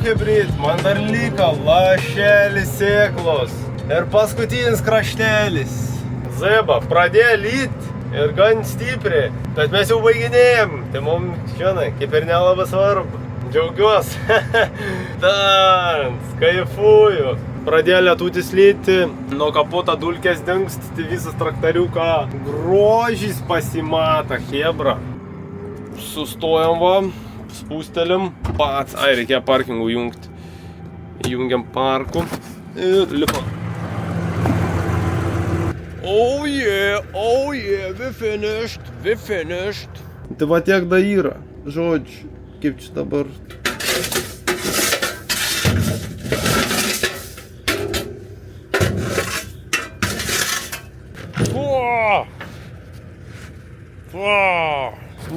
Hebryt, man dar liko lašelis sėklos ir paskutinis kraštelis. Zeba, pradėjo lyt ir gan stipriai, bet mes jau baiginėjom, tai mums, žinai, kaip ir nelabai svarbu. Džiaugiuosi. Dans, kaifuoju. Pradėjo lietutis lyti, nuo kapoto dulkės dingst, tai visas traktariuką grožis pasimata, hebra. Sustojom va. Spūstelim, pats, reikia parkingų jungti. Jungiam parku ir lipam. Oh yeah, we finished. Tai va tiek da yra, žodžiu, kaip čia dabar.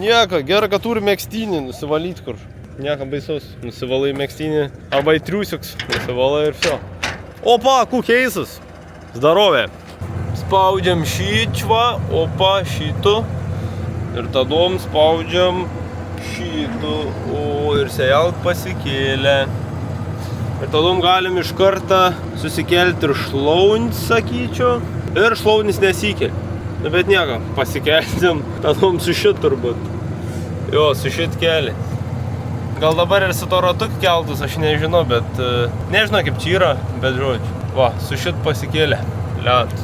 Nieko, gerai, kad turi megztinį nusivalyti kur. Nieko baisaus. Nusivalai megztinį arba į triusiuks. Nusivalai ir vso. Opa, kukeisas. Zdarovė. Spaudžiam šitva, opa, šito. Ir tadom spaudžiam šito. O, ir sejalt pasikėlė. Ir tadom galim iš karto susikelti ir šlaunis, sakyčiau. Ir šlaunis nesikėlė. Nu, bet nieko, pasikelsim, tadom su šit turbūt. Jo, su šit keli. Gal dabar ir su to ratuku keltus, aš nežinau, bet nežinau kaip čia yra, bet žodžiu. Va, su šit pasikėlė. Liat.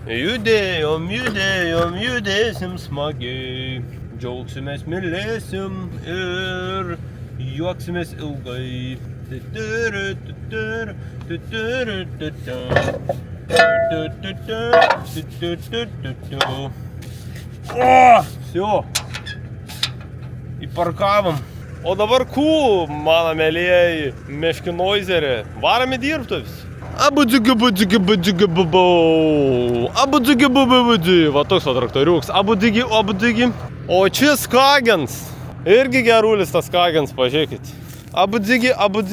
Judėjom, judėsim smagiai, džiaugsimės, mylėsim ir juoksimės ilgai. O, все. Įparkavom. O dabar mano mėlėjai, meškinoizerė. Varame dirbtuvis. Va toks va traktoriuks. Abudigi. O čia Skagens. Irgi gerulis tas Skagens, pažiūrėkit. Abudigi.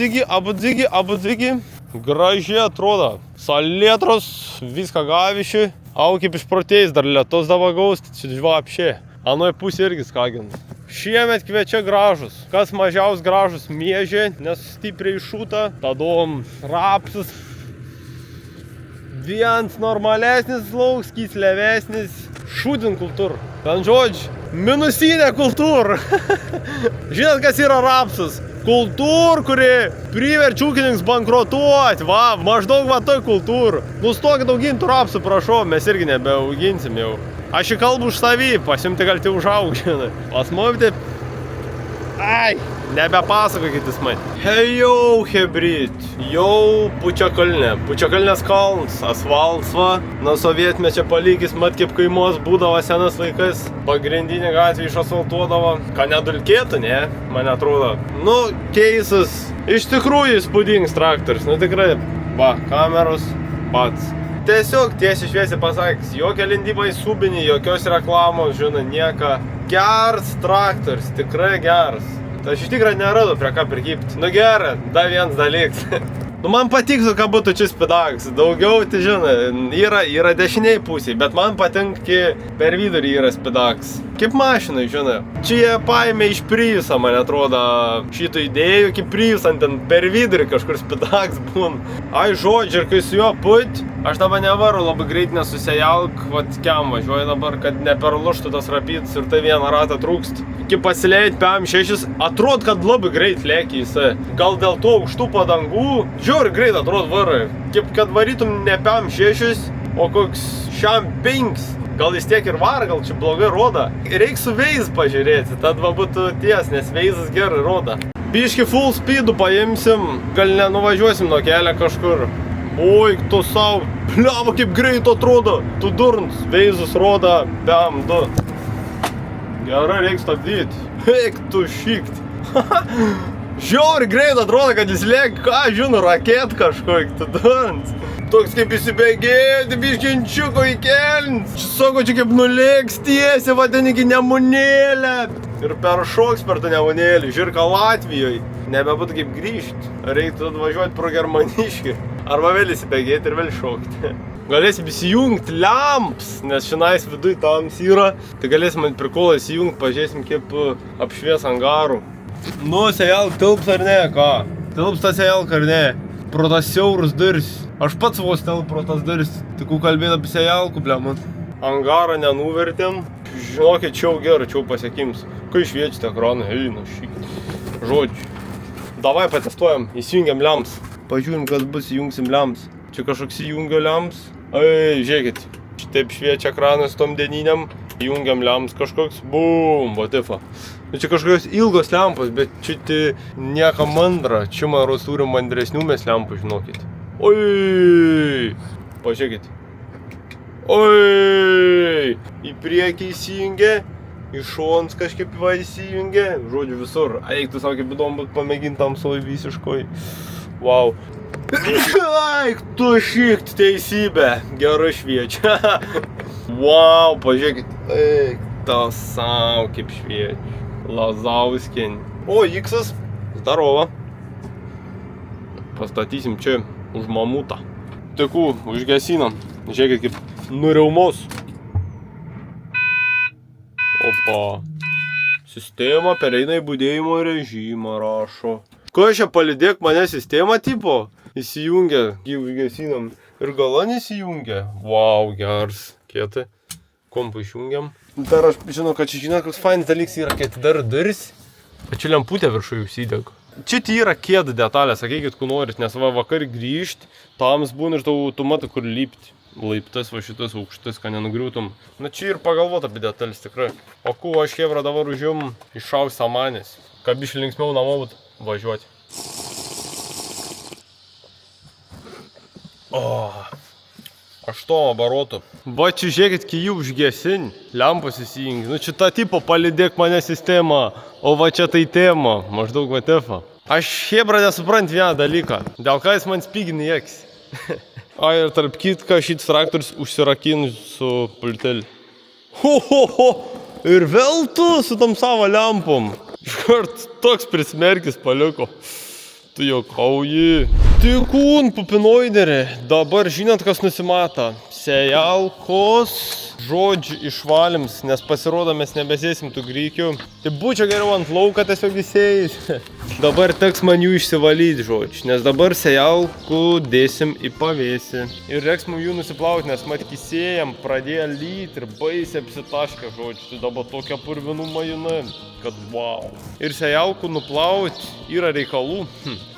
Gražiai atrodo. Salėtros, viską gaviši. Au kaip išprotėjus, dar lietus davagaus, čia žvapšė. Anoj pusė irgi Skagens. Šiemet kviečiai gražus. Kas mažiaus gražus miežė, nes stipriai šūta. Tadom rapsus. Viens normalesnis lauks, kyslevesnis. Šūdin kultūr. Ten žodžiu, minusinė kultūr. Žinot, kas yra rapsus? Kultūr, kuri priverčia ūkininkus bankrutuoti. Va, maždaug va toj kultūr. Nustokit auginti rapsų, prašau, mes irgi nebeauginsim jau. Aš įkalbu už savį, pasimti galite užaugžinai. Pasmovti. Ai, nebepasakokit jis man. Hei jau, hebryt. Jau Pučiakalnės kalnas, asfaltas va. Nuo sovietmečio palikis, mat kaip kaimos būdavo senas laikas. Pagrindinė gatvė išasfaltuodavo. Ką nedulkėtų, ne? Man atrodo. Nu, keisas. Iš tikrųjų įspūdingas traktorius. Nu tikrai. Va, kameros pats. Tiesiog tiesiai šviesiai pasakys, jokia lindyba į subinį, jokios reklamos, žinai, nieka. Geras traktorius, tikrai geras. Tai aš iš tikrųjų neradu prie ką prikipti. Nu gerai, dar vienas dalykas. Nu man patiktų, kad būtų čia spidagas. Daugiau, tai žinai, yra dešiniai pusiai, bet man patinka per vidurį yra spidagas. Kaip mašinai, žinai. Čia jie paėmė iš Priusą, man atrodo, šito idėjų, kaip Prius ant ten per vidurį kažkur spidagas būn. Ai žodžiu, ir kai su juo put, aš dabar nevaru labai greit nesusijalk, vat kiam važiuoju dabar, kad neperluštų tas rapytas ir tai vieną ratą trūkst. Iki pasileit PM6, atrodo, kad labai greit lėkia jisai. Gal dėl to aukštų padangų, žiūri greit atrodo varai. Kaip kad varytum ne PM6, o koks PM5. Gal vis tiek ir var, gal čia blogai roda. Reiks su Waze pažiūrėti, tad va būtų ties, nes Waze'as gerai roda. Biški full speedų paimsim, gal nenuvažiuosim nuo kelio kažkur. Oi, tu sau, pliava kaip greit atrodo. Tu durns, Waze'as roda PM2. Gerai, reiks stabdyti. Eik tu šikt. Žiauri greit atrodo, kad jis lėk, ką žinau, raket kažkokį, tu durns. Toks kaip įsibėgėti, biškinčiuko įkelins. Sako, čia kaip nulėks tiesiai, vadin iki Nemunėlę. Ir peršoks per tą Nemunėlį, žirka Latvijoje. Nebebūtų kaip grįžti. Reiktų atvažiuoti pro Germaniškį. Arba vėl įsibėgėti ir vėl šokti. Galėsim įsijungti lemps, nes šiandien viduj tams yra. Tai galėsim ant prikolą įsijungti, pažiūrėsim kaip apšvies angarų. Nu, sejalk tilps ar ne, ką? Tilps tas sejalk ar ne? Pro tas siaurus duris. Aš pats vos telpu pro tas duris. Tik kalbėt apie sejalkų, bleman. Angarą nenuvertėm. Žinokit, čia gerai, čia pasiekims. Kai šviečia ekraną, eina šikit. Žodžiu. Davai patestuojam, įsijungiam lemps. Pažiūrim, kas bus, įjungsim lemps. Čia kažkoks įjungia lemps. Ei, žiūrėkit. Šitaip šviečia ekranas tom dieniniam. Įjungiam lemps kažkoks. Bum, vatifa. Čia kažkokios ilgos lempos, bet čia nieka mandra. Čia, man rodos, turim mandresnių mes lempų, žinokit. Oi! Pažiūrėkit. Oi! Į priekį įsijungia, į šons kažkaip va įsijungia. Žodžiu, visur. Eik, tu savo kaip įdomu būt pamėginti tamsoj visiškoj. Wow. Eik, tu šikt teisybė. Gerai šviečia. Wow, pažiūrėkit. Eik, ta sau kaip šviečia. Lazauskienė. O, X-as. Zdarova. Pastatysim čia už mamutą. Tikų, užgesinam. Žiūrėkit kaip nuriaumos. Opa. Sistema pereina į budėjimo režimą, rašo. Ko aš čia palidėk mane sistema tipo? Įsijungia, jį užgesinam. Ir galon įsijungia. Wow, geras. Kietai. Kompą išjungiam. Dar aš žinau, kad čia žinot, koks fainas dalykas yra, kai atidaro duris Čia lemputė viršui užsideg. Čia yra kėdų detalė, sakykit, kur norit, nes vakar grįžti, tams būna ir tu matai, kur lipti. Laiptas, va šitas aukštas, kad nenugriūtum. Na čia ir pagalvot apie detalės tikrai. O ku aš Hebra dabar užjum iššaus samanės. Kad biškai linksmiau namo būt važiuoti. O, 8 barotų. Va čia žiūrėkit, kai jų užgesin, lempos įsijungi. Nu čia ta tipo palidėk mane sistema, o va čia tai tema, maždaug va tefa. Aš Hebra nesuprant vieną dalyką, dėl ką jis man spygini jėks. A, ir tarp kitką šitas traktorius užsirakina su pultelį. Ho, ir vėl tu su tom savo lempom. Iškart toks prismerkis paliko. Tu juokauji. Tikūn, pupinoiderė. Dabar žinot, kas nusimata. Sejalkos žodžių išvalims, nes pasirodo mes nebesėsim tų grykių. Tai būčiau geriau ant lauką tiesiog įsėjus. Dabar teks man jų išsivalyti žodžių, nes dabar sejalkų dėsim į pavėsį. Ir reiks man jų nusiplauti, nes mat įsėjam, pradėjo lyti ir baisiai apsitaškę žodžių. Tai dabar tokia purvinuma jinai, kad wow. Ir sejalkų nuplauti yra reikalų.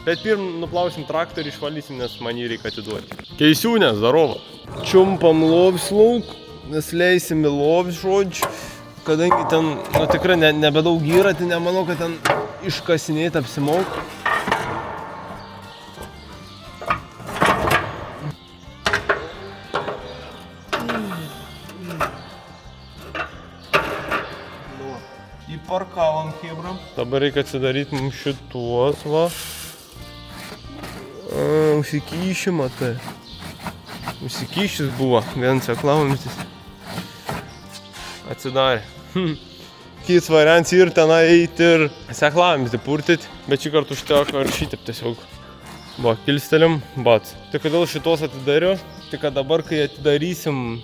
Bet pirm nuplausim traktorių, išvalysim, nes man jį reikia atiduoti. Keisiūnė, zdarova. Čiumpam lovis lauk, nes leisim į lovis žodžiu. Kadangi ten, nu tikrai nebedaug yra, tai nemanau, kad ten iškasinėti apsimoka. Įparkavom Hebra. Dabar reikia atsidaryti mums šituos, va. Užsikyšį, matai. Užsikyšis buvo, vienas seklavamtis. Atsidarė. Kits variants ir tenai eiti ir seklavamtis purtyti, bet šį kartą užteko ir šitip tiesiog. Va, kilstelim, bats. Tai kodėl šitos atidariu? Tai kad dabar, kai atidarysim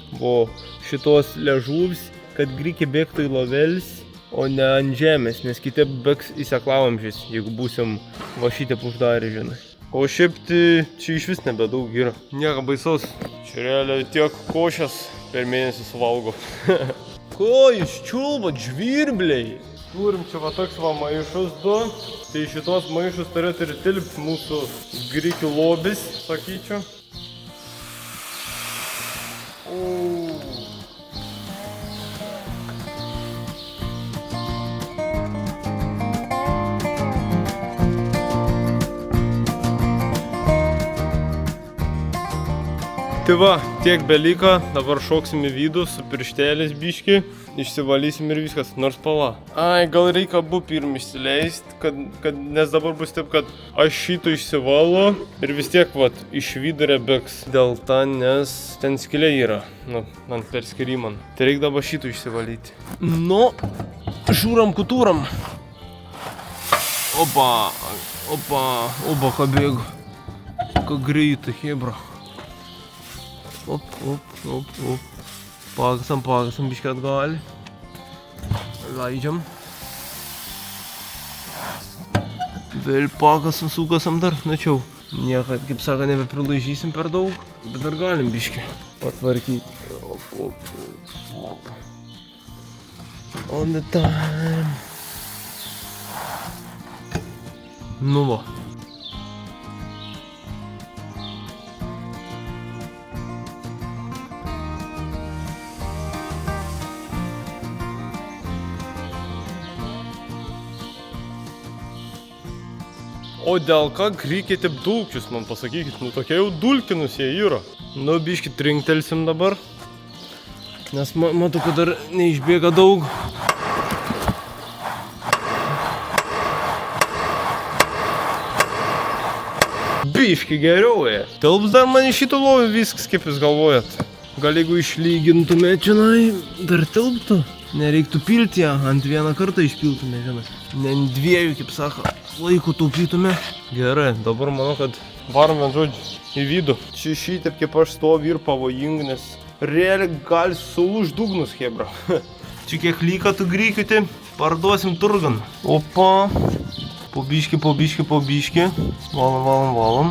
šitos liežuvis, kad grykiai bėgtų į lovelis, o ne ant žemės, nes kiti bėgs į seklavamžis, jeigu būsim va šitip uždarę, žinai. O šiaip tai čia iš vis nebedaug yra. Nieko baisaus. Čia realiai tiek košės per mėnesį suvalgo. Ko jūs čiulbat, žvirbliai? Turim čia va toks va maišus du. Tai šitos maišus turėtų ir tilpti mūsų grikių lobis, sakyčiau. Tai va, tiek beliko, dabar šoksim į vidų su pirštėlis biški, išsivalysim ir viskas, nors pala. Ai, gal reikia abu pirm išsileist, nes dabar bus taip, kad aš šito išsivalo ir vis tiek, vat, iš vidurio bėgs dėl to, nes ten skylė yra, nu, ant perskirimą. Tai reikia dabar šito išsivalyti. Nu, šūram kutūram. Opa, ką bėgu. Ką greitai, Hebra. Op. Pakasam biškį atgal. Leidžiam. Vėl pakasam, sukasam dar, načiau. Niekad, kaip sako, nebeprilaižysim per daug, bet dar galim biškį patvarkyti. Op. On the time. Nu va. O dėl ką grykiai taip dulkius, man pasakykit, nu tokie jau dulkinus jie yra. Nu, biškį trinktelsim dabar, nes matau, kad dar neišbėga daug. Biškį geriau, Tilps dar man iš šito lovį viskas, kaip jūs galvojat. Gal jeigu išlygintume čionai, dar tilptų. Nereiktų pilti ją, ant vieną kartą išpiltume, žinai. Ne ant dviejų, kaip sako, laiko taupytume. Gerai, dabar manau, kad varom vien žodžiu į vidų. Čia šitaip kaip aš stoviu ir pavojingu, nes realiai gali sulūž dugnus, Hebra. Čia kiek lyka tų grykių, tai parduosim turgan. Opa, po biškį. Valom.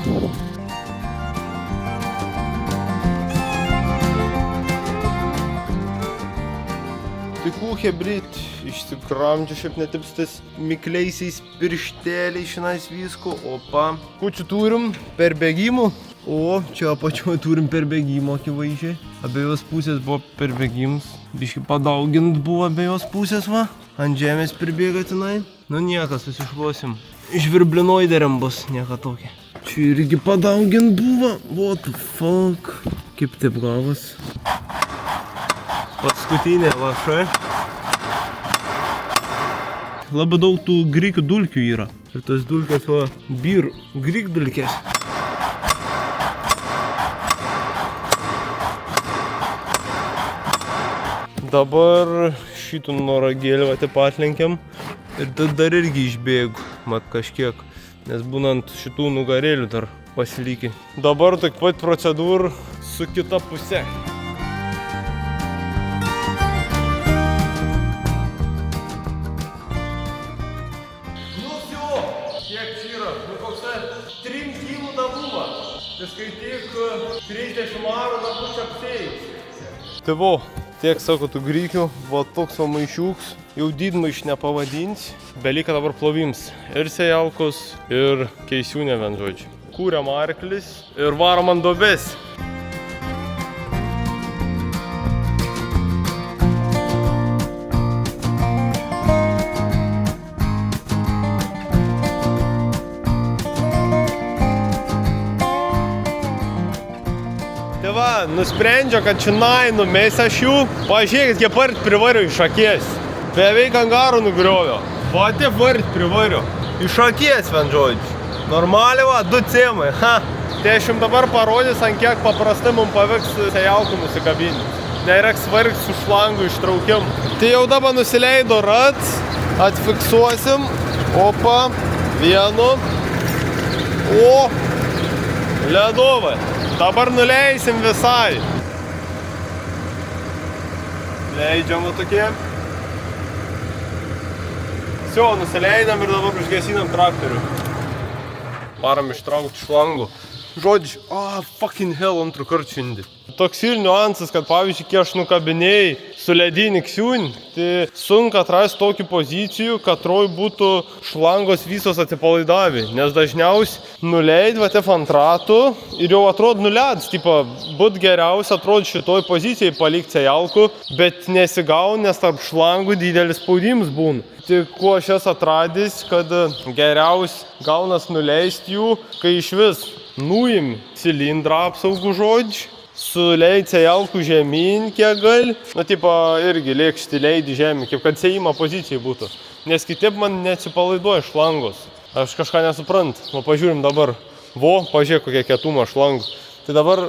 pikų hebrit, išsikramdžiu šiaip netipstais mikliaisiais piršteliais šiandien visko, opa. Kučių turim per bėgimų, o čia apačioje turim per bėgimų akivaizdžiai. Abiejos pusės buvo per bėgimus, biški padaugint buvo abiejos pusės va. Ant žemės pribėga tenai. Nu niekas, susišluosim. Žvirblinoideriam bus, nieka tokia. Čia irgi padaugint buvo, what the fuck. Kaip taip gavos. Paskutinė laša. Labai daug tų grikių dulkių yra. Ir tos dulkės va, bir, grik dulkės. Dabar šitų noragėlį va taip atlenkiam. Ir dar irgi išbėgu, mat kažkiek. Nes būnant šitų nugarėlių dar pasilikė. Dabar taip pat procedūra su kita puse. Kiek yra? Nu koks 3 kilų dabuva. Tai skaityk 30 arų dabu čia apsėjus. Tai vo, tiek sako tų grikių, va toks va maišiuks. Jau didmaiš nepavadins. Belika dabar plovims. Ir sejalkos, ir keisiūnė vien žodžiu. Kūriam arklis ir varom ant duobės. Tai va, nusprendžia, kad čionai numės aš jų. Pažiūrėkit, kiek part privariu iš akies. Beveik angarų nugriovio. Va, taip varit privariu. Iš akies vien žodžiu. Normaliai va, 2 cėmai. Tai aš jums dabar parodys, ant kiek paprastai mums pavyks sejalkų nusikabinti. Nereiks vargti su šlangu ištraukim. Tai jau dabar nusileido rats. Atfiksuosim. Opa. Vienu. O. Ledovai. Dabar nuleisim visai. Leidžiam tokie. Все, nusileidam ir dabar užgesinam traktorių. Varam ištraukti šlangų. Žodžiu, fucking hell, antrų kartų šiandien. Toks ir niuansas, kad pavyzdžiui, kai aš nukabinėjai su ledinį ksiūnį, tai sunku atrasti tokių pozicijų, kad troj būtų šlangos visos atsipalaidavę. Nes dažniausiai nuleid vatef ant ratų ir jau atrodo nuledz. Tipo, būt geriausia atrodo šitoj pozicijai palikti sejalkų, bet nesigaun, nes tarp šlangų didelis spaudimas būna. Tik kuo aš esu atradęs, kad geriausia gaunas nuleisti jų, kai iš vis nuim cilindrą apsaugų žodžiu, suleid sejalkų žemyn kiek gali, nu tipo irgi lėkšti leidi žemyn, kaip kad sėjimo pozicijai būtų. Nes kitaip man neatsipalaiduoja šlangos. Aš kažką nesuprant. O pažiūrim dabar. Vo, pažiūrėk kokia kietuma šlangų. Tai dabar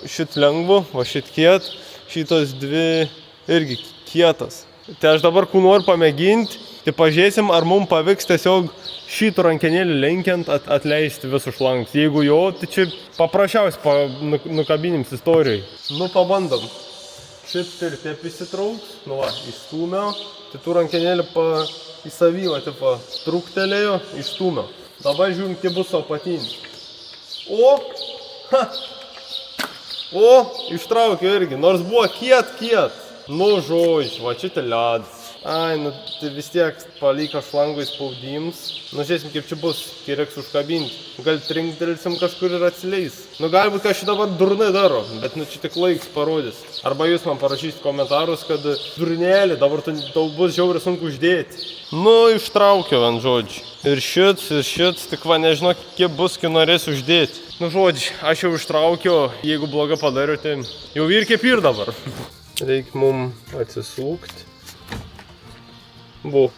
šit lengvu, va šit kiet, šitos 2 irgi kietas. Tai aš dabar noriu pamėginti, tai pažiūrėsim, ar mums pavyks tiesiog šitą rankenėlį lenkiant atleisti visus šlangus. Jeigu jo, tai čia paprasčiausiai nukabinims istorijai. Nu, pabandom. Šit ir taip įsitrauks. Nu va, išstūmiau. Tai tų rankenėlį į savyvą tipo truktelėjo, išstūmiau. Dabar žiūrim, kaip bus apatinį. O, ištraukiau irgi. Nors buvo kiet. Nu, žodžiu, va čia ledas. Ai, nu, tai vis tiek paliko šlangų įspaudims. Nu, žiūrėsim, kaip čia bus, kai reiks užkabinti. Gal trinktelsim kažkur ir atsileis. Nu, galbūt kažkaip dabar durnai daro, bet nu, čia tik laiks parodys. Arba jūs man parašysite komentarus, kad durnėlį, dabar tau bus žiauriai sunku uždėti. Nu, ištraukiau ant žodžių. Ir šits, tik va, nežinau, kiek bus, kai norės uždėti. Nu, žodžiu, aš jau ištraukiau, jeigu blogai padariau, tai jau ir kaip ir dabar. Reikia mums atsisukti. Bu,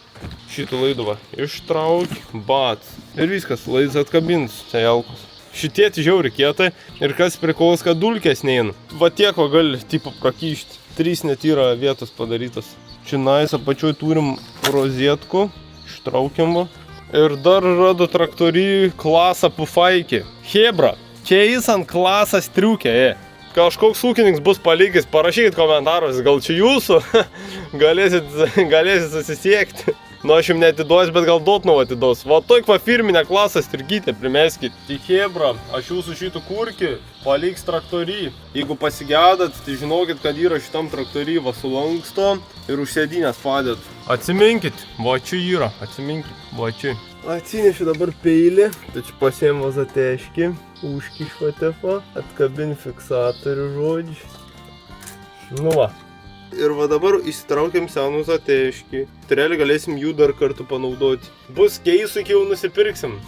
šitų laidų va, ištrauk, bat. Ir viskas, laidas atkabins, sejalkus. Šitie žiauri kietai ir kas prikolas, kad dulkės neina. Va tiek va gali tipo prakyšti. 3 net yra vietos padarytas. Čionais apačioj turim rozetku, ištraukiam va. Ir dar rado traktorį klasą pufaikį. Hebra, čia jis ant klasas triukė, Kažkoks ūkininkas bus palikęs, parašykit komentaruose, gal čia jūsų, galėsit susisiekti. Nu, aš jums netiduos, bet gal Dotnov atiduos. Va, toik va firminę klasą strigytę primeskit. Tai hebra, aš jūsų šitų kurkį paliks traktorį. Jeigu pasigedat, tai žinokit, kad yra šitam traktorį va sulanksto ir už sėdynės padėt. Atsiminkit, va čia yra, atsiminkit, va čia. Atsinešiu dabar peilį, tai čia pasiėmu zateškį, užkišvatefą, atkabin fiksatorių žodžiu. Nu va. Ir va dabar įsitraukiam senų zateškį. Turėlį galėsim jų dar kartu panaudoti. Bus keisų, kai jau nusipirksim.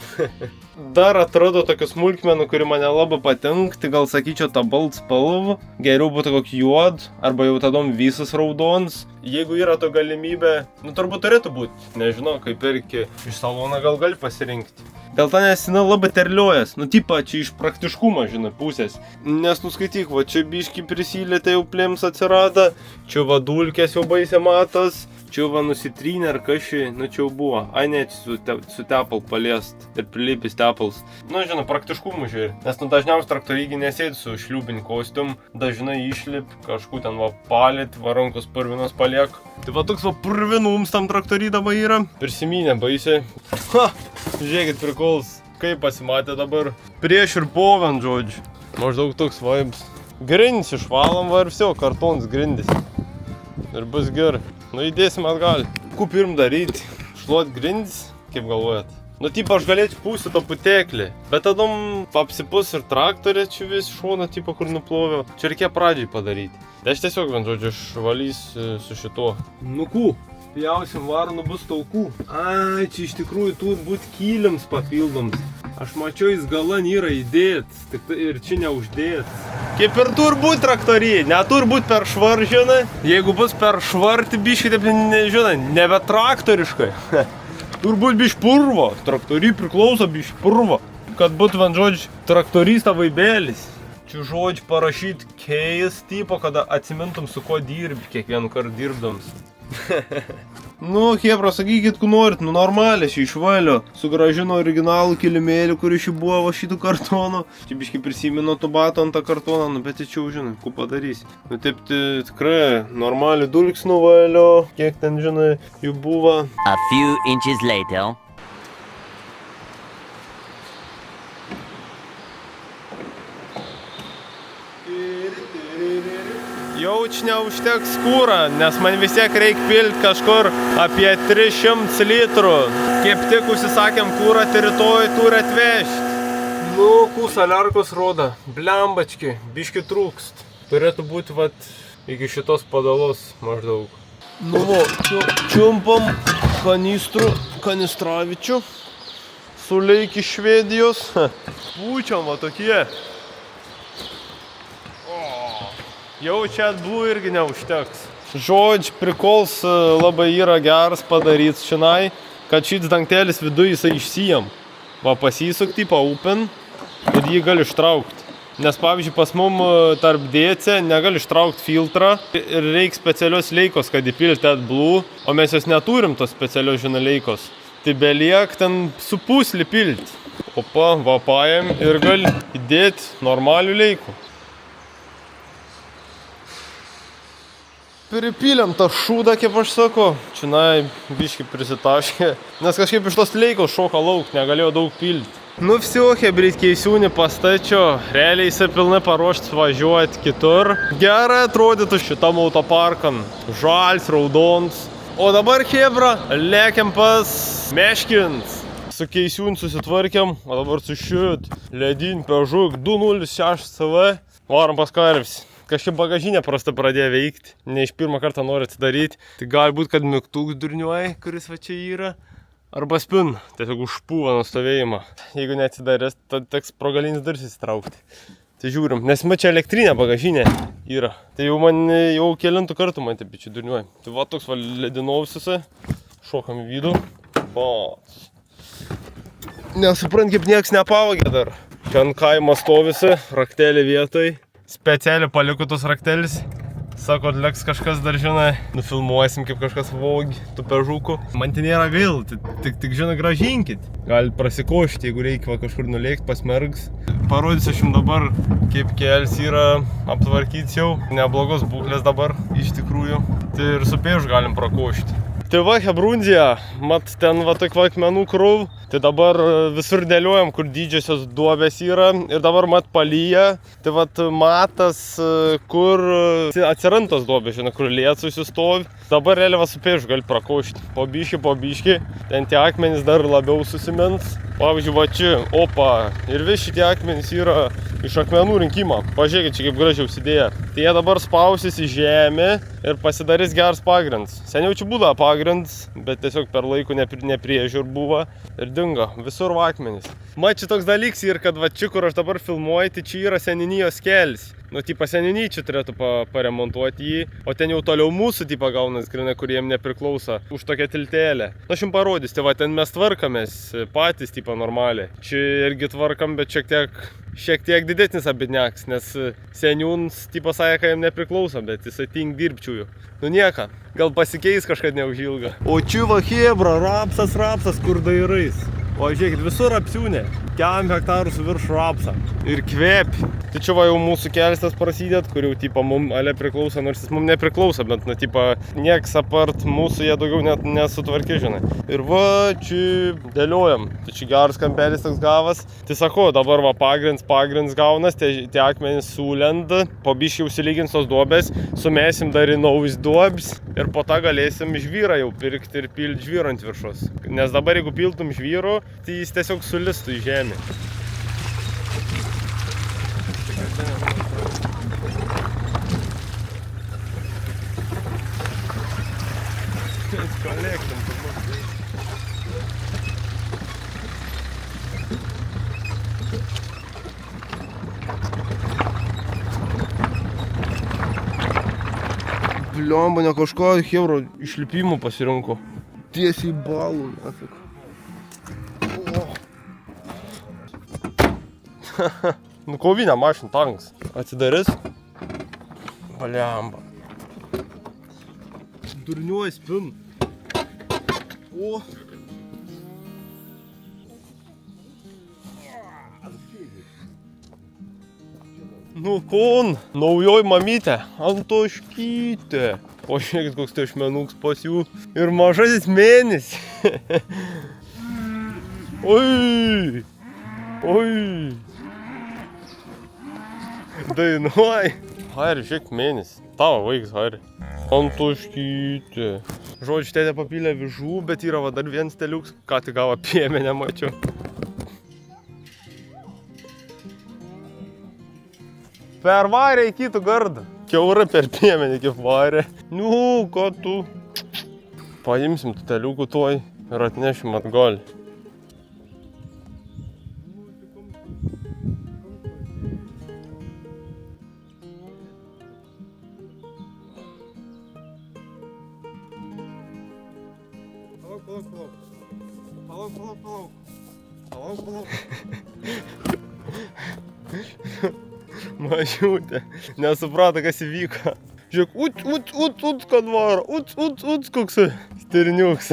Dar atrado tokių smulkmenų, kuri mane labai patinka, tai gal sakyčiau tą balt spalvą. Geriau būtų kokį juod, arba jau tadom visas raudons. Jeigu yra to galimybė, nu turbūt turėtų būti. Nežinau, kaip perki iš saloną gal gali pasirinkti. Dėl to nes jinai labai terliojas, nu tipa čia iš praktiškumo, žinai, pusės. Nes nuskaityk, va čia biški prisilietė jau plėms atsirado, čia va dulkės jau baisė matos, čia va nusitrynė ar kažkai, nu čia jau buvo. Ai ne, su tepal paliest ir prilipis tepals. Nu žinai, praktiškumu žiūrė, nes nu dažniausiai traktorygi nesėdi su šliūbin kostium, dažnai išlip, kažkur ten va palėt, va rankos purvinos paliek. Tai va toks va purvinums tam traktory dabar yra. Prisiminė baisiai. Ha! Žiūrėkit prikols, kaip pasimatė dabar. Prieš ir povent, žodžiu. Maždaug toks vibes. Grindis išvalom va ir viso, kartons grindis. Ir bus gerai. Nu įdėsim atgal. Ku pirm daryti? Šluot grindis, kaip galvojat? Nu tipo aš galėčiau pūsti to puteklį. Bet tadom apsipus ir traktorė čia vis šoną tipo kur nuploviau. Čia reikia pradžiai padaryti. Tai aš tiesiog, vien žodžiu, išvalysiu su šituo. Nu ku? Pjausim varnų bus taukų. Ai, čia iš tikrųjų turi būti kyliams papildoms. Aš mačiau, jis galan yra įdėts, tik tai ir čia neuždėts. Kaip ir turi būti traktorį, neturi būti per švar, žinai. Jeigu bus per švar, tai biškai taip, žinai, nebe traktoriškai. Turi būti biš purvo, traktorį priklauso biš purvo. Kad būtų, vien žodžiu, traktorista vaibėlis. Čia žodžiu parašyti keis tipo, kada atsimintum su ko dirbi, kiekvienu kartą dirbdams. Nu, hebra, sakykit, ku norit, nu normaliai, šį išvalio. Sugražino originalų kilimėlį, kuris šį buvo va šitų kartonų. Čia biškai prisimino to bato ant tą kartoną, nu bet čia jau, žinai, ku padarysi. Nu taip, tikrai, normaliai dulks nuvalio, kiek ten, žinai, jų buvo. A few inches later. Jau čia neužteks kūrą, nes man vis tiek reikia pilti kažkur apie 300 litrų. Kaip tik užsisakėm kūrą, tai rytoj turi atvežti. Nu, saliarkos roda, blembački, biški trūkst. Turėtų būti vat iki šitos padalos maždaug. Nu, čiumpam kanistravičių, suleik iš Švedijos. Pučiam va tokie. Jau čia atblų irgi neužteks. Žodžiu, prikols labai yra geras padaryts šiandien, kad šits dangtelis viduje jisai išsijam. Va pasisuk, tipo open, kad jį gali ištraukti. Nes pavyzdžiui, pas mum tarp DC negali ištraukti filtrą ir reikia specialios leikos, kad įpilti atblų, o mes jos neturim tos specialios, žinai, leikos. Tai beliek ten su puslį pilti. Opa, va paėm ir gali įdėti normalių leikų. Pripylėm tą šūdą, kaip aš sako, čionai biškai prisitaškė, nes kažkaip iš tos leikos šoka lauk, negalėjo daug pilti. Nu всё, hebryt keisiūnį pastačiau, realiai jisai pilnai paruoštas važiuoti kitur. Gerai atrodytų šitam autoparkan, žals, raudons. O dabar hebra, lėkiam pas Meškins. Su keisiūnį susitvarkiam, o dabar su šit, ledin, Peugeot 206 CV, varom pas Karvis. Kažkaip bagažinė prasta pradėjo veikti, ne iš pirmą kartą noriu atsidaryti. Tai galbūt, kad mygtukas durniuoja, kuris va čia yra, arba spin, tiesiog užpūva nuo stovėjimą. Jeigu neatsidarės, tad teks pro galinius duris įsitraukti. Tai žiūrim, nes man čia elektrinė bagažinė yra. Tai jau man jau kelintų kartų man taip čia durniuoja. Tai va toks va ledinausiuose, šokam į vidų. Pats. Nesuprant, kaip nieks nepavagė dar. Čia ant kaimo stovisi, raktelį vietoj. Specialiai paliko tos raktelis. Sako, leks kažkas dar, žinai, nufilmuosim, kaip kažkas vogi tų pežukų. Man tai nėra gail, tik žinai, gražinkit. Gali prasikošti, jeigu reikia kažkur nulėkti, pasmergs. Parodysiu aš jums dabar, kaip kels yra aptvarkyts jau. Neblogos būklės dabar, iš tikrųjų. Tai ir su pežu galim prakošti. Tai va, Hebrundija, mat ten va tokia akmenų krūv, tai dabar visur dėliojam, kur didžiosios duobės yra ir dabar mat palyja, tai va matas, kur atsiranda tos duobės, žinai, kur lietus susistovi. Dabar realiai va su pėžiu gali prakaušti, po biškį, ten tie akmenys dar labiau susimins. Pavyzdžiui, va čia, opa, ir vis šitie akmenys yra iš akmenų rinkimo. Pažiūrėkit, čia kaip gražiai užsidėję. Tai jie dabar spausis į žemę ir pasidarys geras pagrindas. Seniau čia būdavo pagrindas, bet tiesiog per laikų nepriežiūr buvo ir dingo. Visur akmenys. Man čia toks dalyks ir kad va čia, kur aš dabar filmuoju, tai čia yra seninijos kelis. Nu, tipo seninį čia turėtų paremontuoti jį, o ten jau toliau mūsų tipo gaunas grinai, kuriem nepriklauso už tokią tiltelę. Nu, aš jums parodysiu, tai va ten mes tvarkamės patys tipo normaliai. Čia irgi tvarkam, bet šiek tiek didesnis abidniaks, nes seniūns tipo sakė, kad jam nepriklauso, bet jisai tink dirbčiųjų. Nu nieka, gal pasikeis kažkad neužilga. O čia va hebra, rapsas, kur dairais. O žiūrėkit, visur apsiūnė, 4 hektarus virš rapsą ir kvėpi. Tai čia va jau mūsų kelias tas prasidėt, kur jau tipo mum ale priklauso, nors jis mum nepriklauso, bet nu tipo nieks apart mūsų jie daugiau net nesutvarkė, žinai. Ir va čia dėliojam, tai čia geras kampelis toks gavas. Tai sakau, dabar va pagrinds gaunas, tie akmenys sulenda, po biškį užsilygins tos duobės, sumesim dar į naujus duobs ir po tą galėsim žvyrą jau pirkti ir pilti žvyro ant viršus. Nes dabar jeigu piltum žvyro, tai jis tiesiog sulistų į žemę. Bliomba, ne kažko, hebro išlipimų pasirinko. Tiesiai balų, nafik. Nu, kovinė mašina, tanks. Atsidarys. Bliomba. Durniuoja spin. O. Nu, kon, naujoj mamytė, Antoškytė. O žiūrėkit, koks tai ašmenuks pas jų. Ir mažasis mėnesis. Oi. Dainuoj. Hari, žiūrėk mėnesis. Tavo vaikas, Hari. Antoškytė. Žodžiu, tėtė papylė vižų, bet yra va dar vienas teliuks. Ką tik gavo piemenę, mačiau. Pervarė į kitų gardą. Kiaura per piemenį kaip varė. Nu, ką tu? Paimsim tų teliukų tuoj ir atnešim atgal. Palauk. Mažiutė, nesuprato, kas įvyko. Žiūrėk, ut, kad varo, ut, koks stirniuks.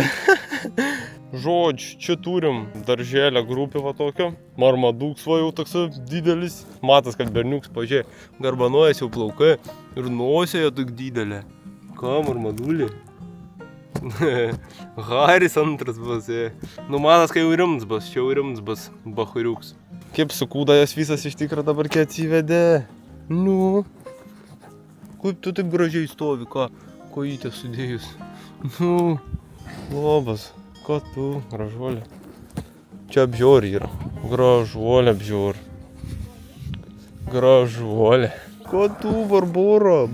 Žodžiu, čia turim darželę grupę va tokio. Marmaduks va jau toks didelis. Matas, kad berniuks, pažiūrėk, garbanuojas jau plaukai ir nosė jo tik didelė. Ką, marmadulė? Haris antras bus, Nu, matas, kai jau rimts bus, čia jau rimts bus, bahuriuks. Kaip sukūda jas visas iš tikrą dabar, kai atsivedė. Nu, kaip tu taip gražiai stovi, ką kojytę sudėjus. Nu, labas, ką tu, gražuolė. Čia apžiūri yra, gražuolė apžiūri. Gražuolė. Ką tu, Barbora?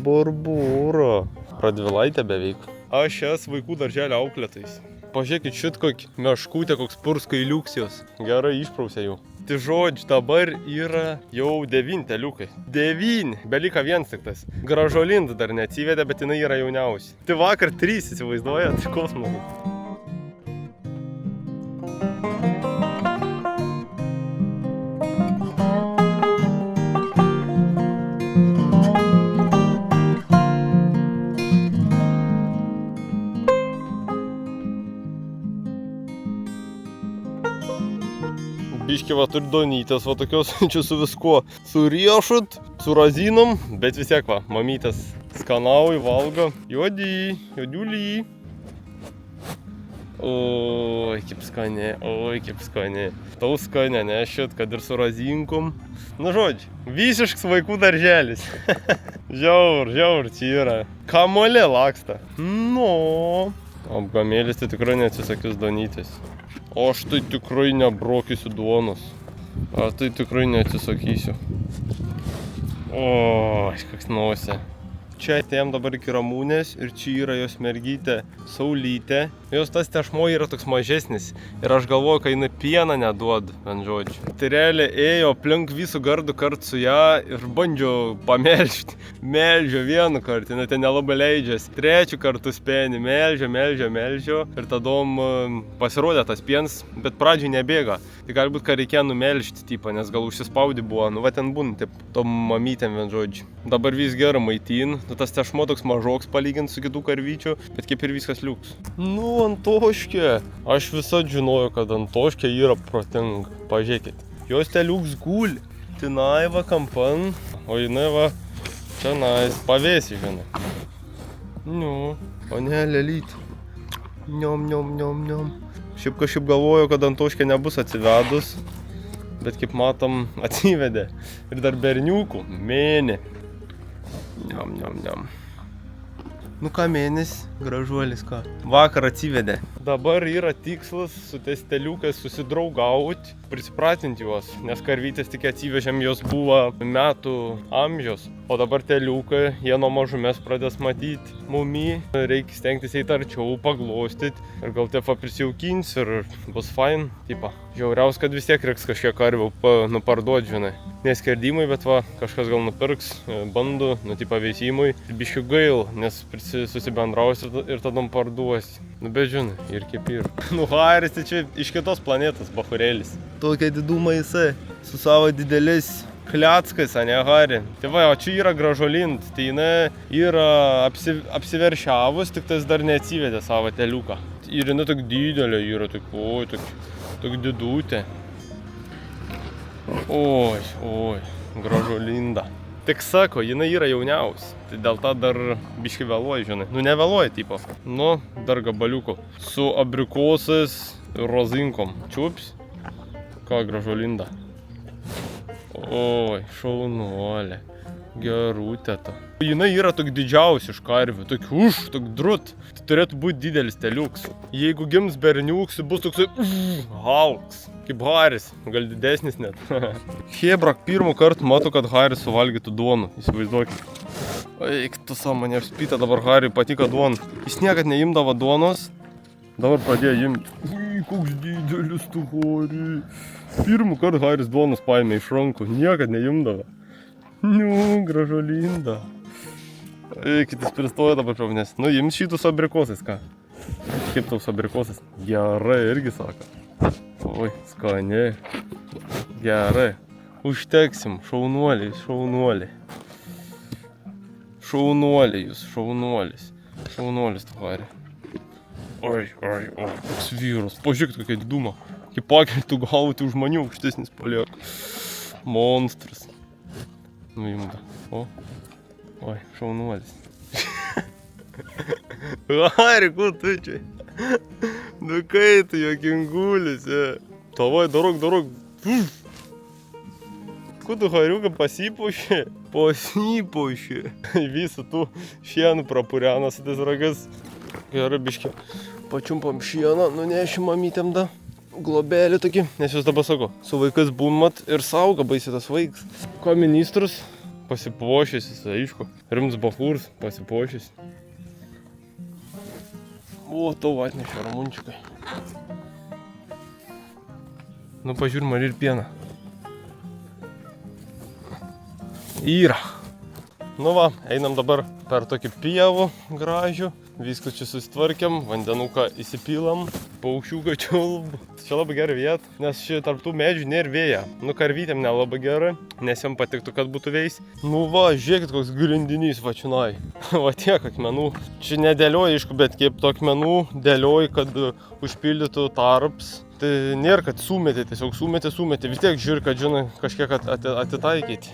Radvilaitė beveik. Aš esu vaikų darželio auklėtais. Pažiūrėkit šit kokį meškutę, koks purskai liuksijos. Gerai išprausė jau. Tai žodžiu, dabar yra jau 9 teliukai. 9, belika vienas tik tas. Gražolinda dar neatsivedė, bet jinai yra jauniausia. Tai vakar 3 įsivaizduojat, kosmosas. Biški va turi donytės va tokios, čia su viskuo. Su riešut, su razinom, bet vis tiek va, mamytės skanauja, valgo. Juodiulį. Oi, kaip skaniai. Tau skaniai, ne šit, kad ir su razinkom. Nu, žodžiu, visiškas vaikų darželis. Žiaur, čia yra. Kamuolė laksta. Nu. Apgamėlis tai tikrai neatsisakys donytis. O aš tai tikrai nebrokysiu duonos. A tai tikrai neatsisakysiu. O, koks nosė. Čia atėjom dabar iki Ramūnės ir čia yra jos mergytė Saulytė. Jos tas tešmo yra toks mažesnis ir aš galvoju, kad jinai pieną neduod, ant žodžių. Tai realiai ėjo aplink visų gardų kartu su ją ir bandžiau pamelžti. Melžio vienu kartą, jinai ten nelabai leidžiasi. Trečiu kartu spėni, melžio ir tadom pasirodė tas piens, bet pradžiai nebėga. Tai galbūt ką reikėjo numelžti, tipo, nes gal užsispaudi buvo, nu va ten būna, taip, tom mamytėm, vien žodžiu. Dabar vis gerai maitin, nu tas tešmo toks mažoks palyginti su kitų karvyčių, bet kaip ir viskas liuks. Nu, Antoškė. Aš visad žinojau, kad Antoškė yra protinga. Pažiūrėkit, jos te liuks guli. Tenai va kampan, o jinai va čia nais, pavėsi, žinai. Nu, o ne, lelytė. Niom. Šiaip kažkaip galvoju, kad Antoškė nebus atsivedus, bet kaip matom, atsivedė. Ir dar berniukų, mėnė. Niom. Nu ką mėnesis, gražuolis ką. Vakar atsivedė. Dabar yra tikslas su tais teliukais susidraugauti, prisipratinti juos, nes karvytės tik atsivežėm, jos buvo metų amžiaus. O dabar teliukai, jie nuo mažumės pradės matyti mumį, reikia stengtis eiti arčiau, paglostyti ir gal tefa prisijaukins ir bus fain, tipo. Žiauriaus, kad vis tiek reiks kažkiek karvių nuparduoti, žinai. Neskerdimui, bet va, kažkas gal nupirks bandų, nu tipo veisimui. Biškiu gail, nes susibendrausi ir tada parduosi. Nu bet žinai, ir kaip ir. Nu Haris tai čia iš kitos planetos, bachurėlis. Tokia diduma jisai, su savo dideliais kliackais, ane Hari. Tai va, o čia yra gražolint, tai jinai yra apsiveršiavus, tik tas dar neatsivedė savo teliuką. Ir jinai tik didelė yra, tik didutė. Oi, gražolinda. Tik sako, jinai yra jauniausia, tai dėl to dar biški vėluoja, žinai. Nu nevėluoja, tipo. Nu, dar gabaliuko. Su abrikosais ir rozinkom. Čiups? Ką gražolinda. Oi, šaunuolė. Gerutė ta. Jinai yra tok didžiausia iš karvių, tok drut. Tai turėtų būti didelis teliuks. Jeigu gims berniuks, bus toksai Halks. Kaip Haris, gal didesnis net. Hebrak, pirmą kartą matau, kad Haris suvalgytų duoną, įsivaizduokit. Eik, tu savo mane apspyta, dabar Hariui patiko duona. Jis niekad neimdavo duonos, dabar pradėjo imti. Koks didelis tu, Hari. Pirmą kartą Haris duonos paėmė iš rankų, niekad neimdavo. Nu, gražolinda. Eik, jis pristoja dabar prie manęs. Nu, ims šitus abrikosais, ką? Kaip tau abrikosais? Gerai, irgi sako. Oi, skaniai. Gerai. Užteksim, šaunuoliai. Šaunuoliai jūs, šaunuolis. Šaunuolis tu, Hari. Oi, koks vyras. Pažiūrėkit, kokia diduma. Kaip pakeltų gauti už mane aukštesnis palieka. Monstras. Nuimda. Oi, šaunuolis. Hari, kur tu čia? Nu kai tu jokingulis, Tavai, darok. Kur tu, Hariuką, pasipuošė? Visą tų šienų prapurena su tais ragas. Gerai, biškį. Pačiumpam šieną, nunešim mamytėm da. Globelį tokį, nes jūs dabar sako, su vaikais būmat ir sauga baisiai tas vaikas. Ko ministrus? Pasipuošęs, jis aišku. Rimts bachūrs, pasipuošęs. O, tau atnešė Ramunčiukai. Nu, pažiūrim, ar ir pieną. Yra. Nu va, einam dabar per tokį pievų gražių. Viską čia susitvarkiam, vandenuką įsipilam, paukščiuką čiulbų. Čia labai gera vieta, nes čia tarp tų medžių nėra vėja. Nu, karvytėm nelabai gerai, nes jam patiktų, kad būtų vėjs. Nu va, žiūrėkit, koks grindinys va čionai. Va tiek akmenų. Čia nedėlioja, aišku, bet kaip tų akmenų dėlioja, kad užpildytų tarps. Tai nėra, kad sumetė, tiesiog sumetė. Vis tiek žiūri, kad žinai kažkiek atitaikyti.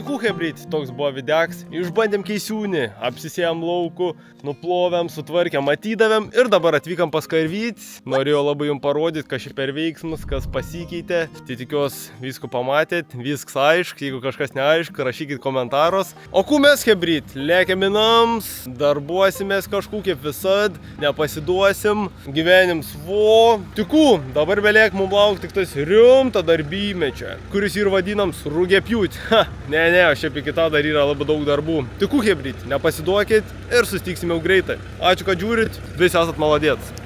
Tikų hebryt, toks buvo videks. Išbandėm keisiūnį, apsisėjom lauku, nuplovėm, sutvarkėm, matydavėm ir dabar atvykom pas karvyt. Norėjau labai jums parodyti, kas šį per veiksmus, kas pasikeitė. Tai tikiuosi viską pamatėt, viskas aišku, jeigu kažkas neaišku, rašykit komentaros. O ku mes hebryt, lėkiam į nams, darbuosimės kažkur kaip visad, nepasiduosim, gyvenim svo. Tikų, dabar beliek mums laukti tik tas rimto darbymečio, kuris ir vadinam srugėpjūt. Ne, aš čia apie kitą dar yra labai daug darbų. Tikų hebryt, nepasiduokit ir susitiksime jau greitai. Ačiū, kad žiūrit, visi esat maladėts.